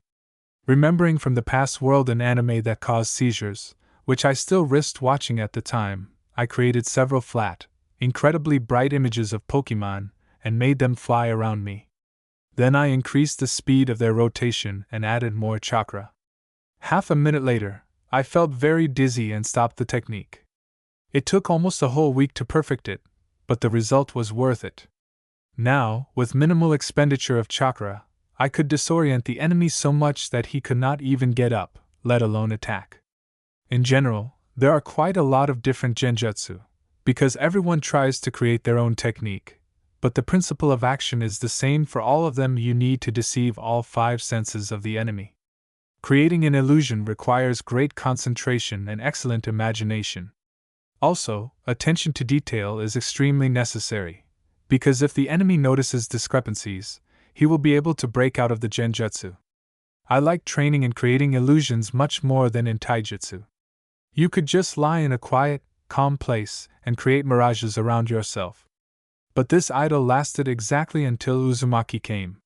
Speaker 1: Remembering from the past world an anime that caused seizures, which I still risked watching at the time, I created several flat, incredibly bright images of Pokemon and made them fly around me. Then I increased the speed of their rotation and added more chakra. Half a minute later, I felt very dizzy and stopped the technique. It took almost a whole week to perfect it, but the result was worth it. Now, with minimal expenditure of chakra, I could disorient the enemy so much that he could not even get up, let alone attack. In general, there are quite a lot of different genjutsu, because everyone tries to create their own technique, but the principle of action is the same for all of them. You need to deceive all 5 senses of the enemy. Creating an illusion requires great concentration and excellent imagination. Also, attention to detail is extremely necessary, because if the enemy notices discrepancies, he will be able to break out of the genjutsu. I like training in creating illusions much more than in taijutsu. You could just lie in a quiet, calm place and create mirages around yourself. But this idyll lasted exactly until Uzumaki came.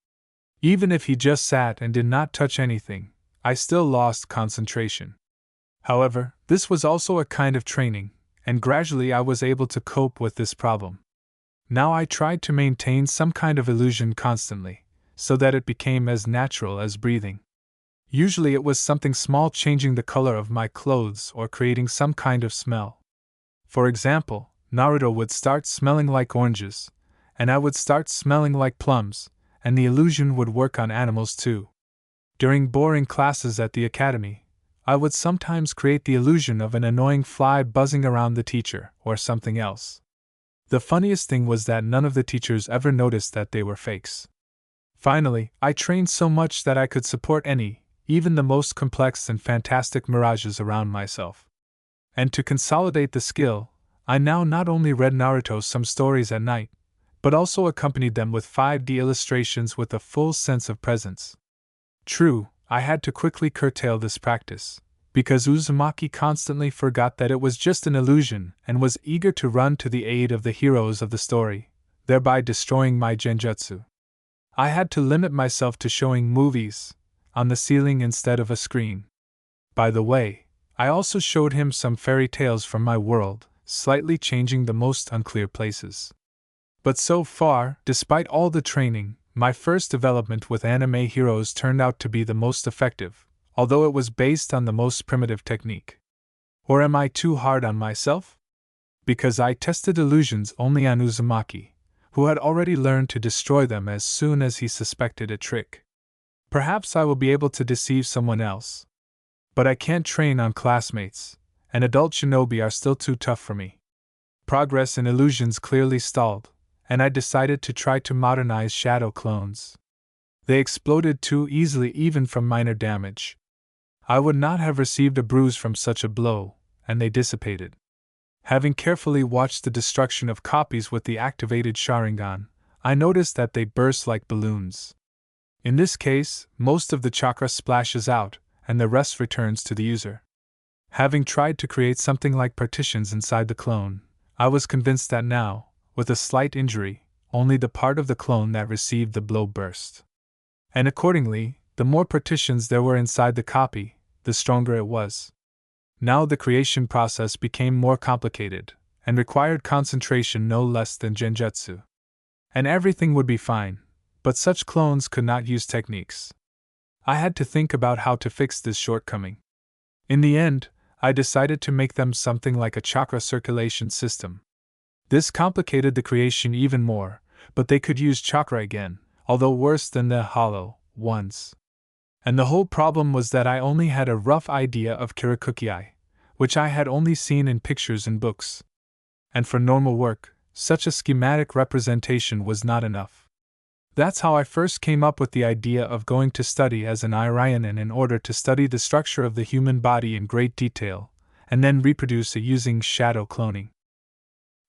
Speaker 1: Even if he just sat and did not touch anything, I still lost concentration. However, this was also a kind of training, and gradually I was able to cope with this problem. Now I tried to maintain some kind of illusion constantly, so that it became as natural as breathing. Usually it was something small, changing the color of my clothes or creating some kind of smell. For example, Naruto would start smelling like oranges, and I would start smelling like plums, and the illusion would work on animals too. During boring classes at the academy, I would sometimes create the illusion of an annoying fly buzzing around the teacher or something else. The funniest thing was that none of the teachers ever noticed that they were fakes. Finally, I trained so much that I could support any, even the most complex and fantastic mirages around myself. And to consolidate the skill, I now not only read Naruto some stories at night, but also accompanied them with 5D illustrations with a full sense of presence. True, I had to quickly curtail this practice, because Uzumaki constantly forgot that it was just an illusion and was eager to run to the aid of the heroes of the story, thereby destroying my genjutsu. I had to limit myself to showing movies on the ceiling instead of a screen. By the way, I also showed him some fairy tales from my world, slightly changing the most unclear places. But so far, despite all the training, my first development with anime heroes turned out to be the most effective, although it was based on the most primitive technique. Or am I too hard on myself? Because I tested illusions only on Uzumaki, who had already learned to destroy them as soon as he suspected a trick. Perhaps I will be able to deceive someone else. But I can't train on classmates, and adult shinobi are still too tough for me. Progress in illusions clearly stalled, and I decided to try to modernize shadow clones. They exploded too easily even from minor damage. I would not have received a bruise from such a blow, and they dissipated. Having carefully watched the destruction of copies with the activated Sharingan, I noticed that they burst like balloons. In this case, most of the chakra splashes out, and the rest returns to the user. Having tried to create something like partitions inside the clone, I was convinced that now, with a slight injury, only the part of the clone that received the blow burst. And accordingly, the more partitions there were inside the copy, the stronger it was. Now the creation process became more complicated, and required concentration no less than genjutsu. And everything would be fine, but such clones could not use techniques. I had to think about how to fix this shortcoming. In the end, I decided to make them something like a chakra circulation system. This complicated the creation even more, but they could use chakra again, although worse than the hollow ones. And the whole problem was that I only had a rough idea of Kirakukiai, which I had only seen in pictures and books. And for normal work, such a schematic representation was not enough. That's how I first came up with the idea of going to study as an Irionin in order to study the structure of the human body in great detail, and then reproduce it using shadow cloning.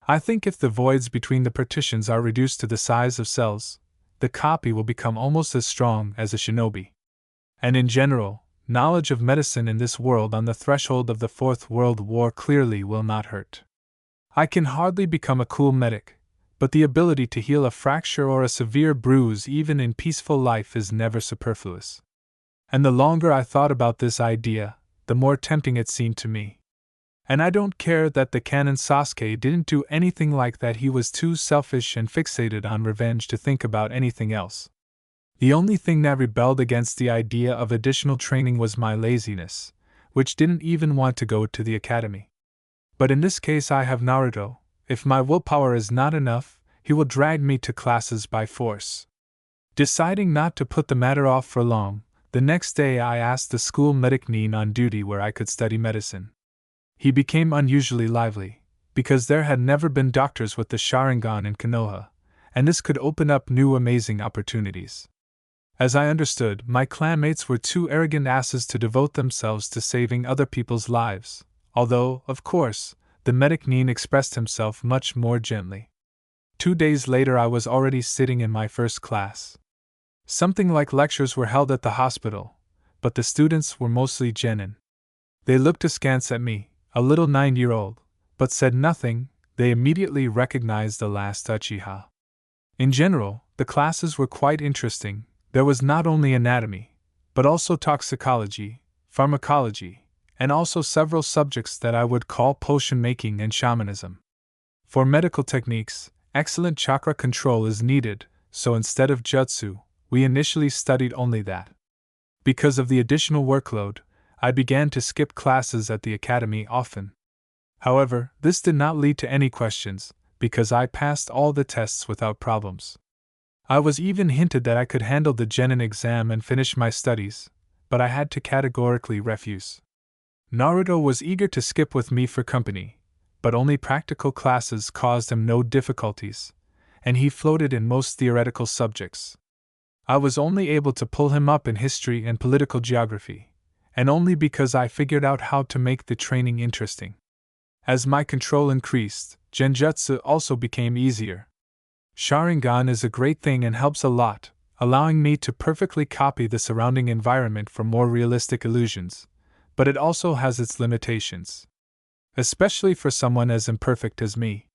Speaker 1: I think if the voids between the partitions are reduced to the size of cells, the copy will become almost as strong as a shinobi. And in general, knowledge of medicine in this world on the threshold of the Fourth World War clearly will not hurt. I can hardly become a cool medic, but the ability to heal a fracture or a severe bruise even in peaceful life is never superfluous. And the longer I thought about this idea, the more tempting it seemed to me. And I don't care that the canon Sasuke didn't do anything like that. He was too selfish and fixated on revenge to think about anything else. The only thing that rebelled against the idea of additional training was my laziness, which didn't even want to go to the academy. But in this case I have Naruto. If my willpower is not enough, he will drag me to classes by force. Deciding not to put the matter off for long, the next day I asked the school medic Neen on duty where I could study medicine. He became unusually lively, because there had never been doctors with the Sharingan in Konoha, and this could open up new amazing opportunities. As I understood, my clanmates were too arrogant asses to devote themselves to saving other people's lives, although, of course, the medic Neen expressed himself much more gently. 2 days later I was already sitting in my first class. Something like lectures were held at the hospital, but the students were mostly genin. They looked askance at me, a little 9-year-old, but said nothing. They immediately recognized the last Uchiha. In general, the classes were quite interesting. There was not only anatomy, but also toxicology, pharmacology, and also several subjects that I would call potion making and shamanism. For medical techniques, excellent chakra control is needed, so instead of jutsu, we initially studied only that. Because of the additional workload, I began to skip classes at the academy often. However, this did not lead to any questions, because I passed all the tests without problems. I was even hinted that I could handle the genin exam and finish my studies, but I had to categorically refuse. Naruto was eager to skip with me for company, but only practical classes caused him no difficulties, and he floated in most theoretical subjects. I was only able to pull him up in history and political geography, and only because I figured out how to make the training interesting. As my control increased, genjutsu also became easier. Sharingan is a great thing and helps a lot, allowing me to perfectly copy the surrounding environment for more realistic illusions, but it also has its limitations. Especially for someone as imperfect as me.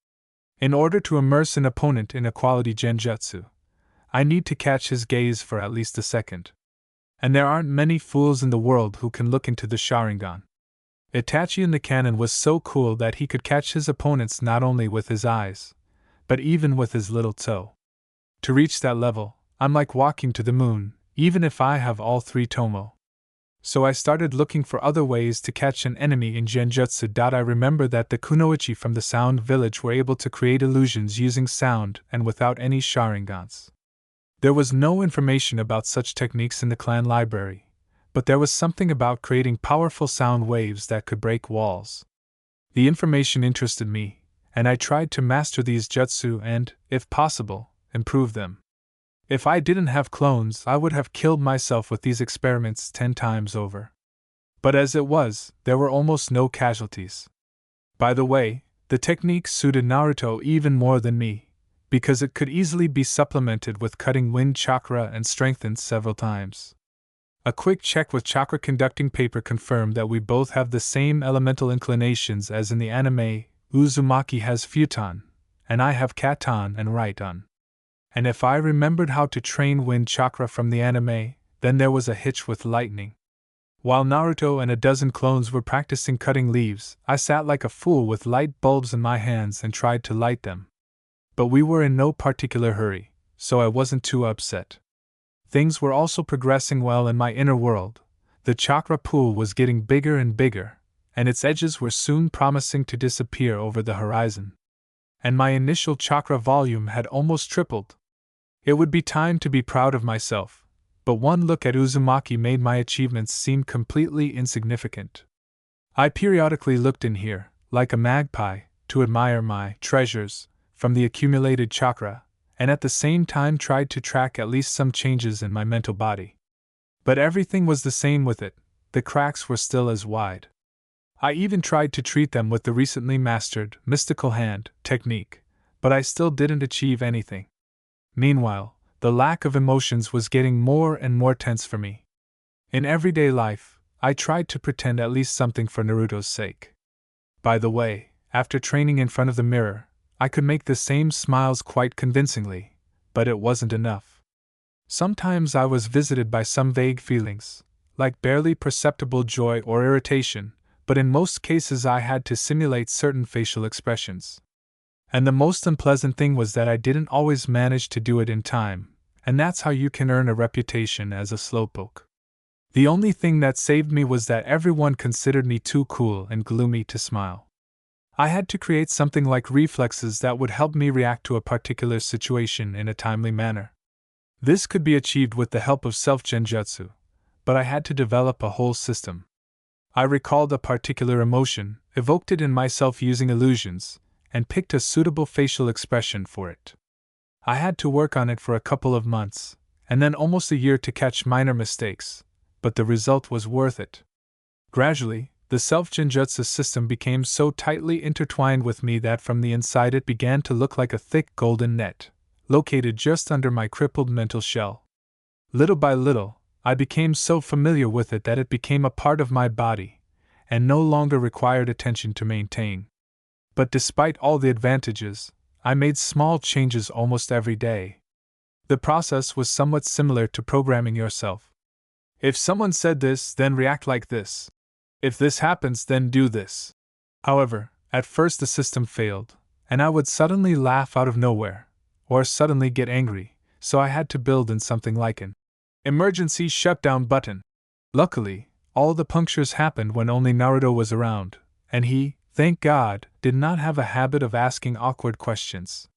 Speaker 1: In order to immerse an opponent in a quality genjutsu, I need to catch his gaze for at least a second. And there aren't many fools in the world who can look into the Sharingan. Itachi in the canon was so cool that he could catch his opponents not only with his eyes, but even with his little toe. To reach that level, I'm like walking to the moon, even if I have all 3 tomo. So I started looking for other ways to catch an enemy in genjutsu. I remember that the kunoichi from the Sound Village were able to create illusions using sound and without any Sharingans. There was no information about such techniques in the clan library, but there was something about creating powerful sound waves that could break walls. The information interested me, and I tried to master these jutsu and, if possible, improve them. If I didn't have clones, I would have killed myself with these experiments 10 times over. But as it was, there were almost no casualties. By the way, the technique suited Naruto even more than me, because it could easily be supplemented with cutting wind chakra and strengthened several times. A quick check with chakra conducting paper confirmed that we both have the same elemental inclinations as in the anime. Uzumaki has futon, and I have katon and raiton. And if I remembered how to train wind chakra from the anime, then there was a hitch with lightning. While Naruto and a dozen clones were practicing cutting leaves, I sat like a fool with light bulbs in my hands and tried to light them. But we were in no particular hurry, so I wasn't too upset. Things were also progressing well in my inner world. The chakra pool was getting bigger and bigger, and its edges were soon promising to disappear over the horizon. And my initial chakra volume had almost tripled. It would be time to be proud of myself, but one look at Uzumaki made my achievements seem completely insignificant. I periodically looked in here, like a magpie, to admire my treasures from the accumulated chakra, and at the same time tried to track at least some changes in my mental body. But everything was the same with it, the cracks were still as wide. I even tried to treat them with the recently mastered mystical hand technique, but I still didn't achieve anything. Meanwhile, the lack of emotions was getting more and more tense for me. In everyday life, I tried to pretend at least something for Naruto's sake. By the way, after training in front of the mirror, I could make the same smiles quite convincingly, but it wasn't enough. Sometimes I was visited by some vague feelings, like barely perceptible joy or irritation, but in most cases I had to simulate certain facial expressions. And the most unpleasant thing was that I didn't always manage to do it in time, and that's how you can earn a reputation as a slowpoke. The only thing that saved me was that everyone considered me too cool and gloomy to smile. I had to create something like reflexes that would help me react to a particular situation in a timely manner. This could be achieved with the help of self-genjutsu, but I had to develop a whole system. I recalled a particular emotion, evoked it in myself using illusions, and picked a suitable facial expression for it. I had to work on it for a couple of months, and then almost a year to catch minor mistakes, but the result was worth it. Gradually, the self-genjutsu system became so tightly intertwined with me that from the inside it began to look like a thick golden net, located just under my crippled mental shell. Little by little, I became so familiar with it that it became a part of my body, and no longer required attention to maintain. But despite all the advantages, I made small changes almost every day. The process was somewhat similar to programming yourself. If someone said this, then react like this. If this happens, then do this. However, at first the system failed, and I would suddenly laugh out of nowhere, or suddenly get angry, so I had to build in something like an emergency shutdown button. Luckily, all the punctures happened when only Naruto was around, and he, thank God, did not have a habit of asking awkward questions.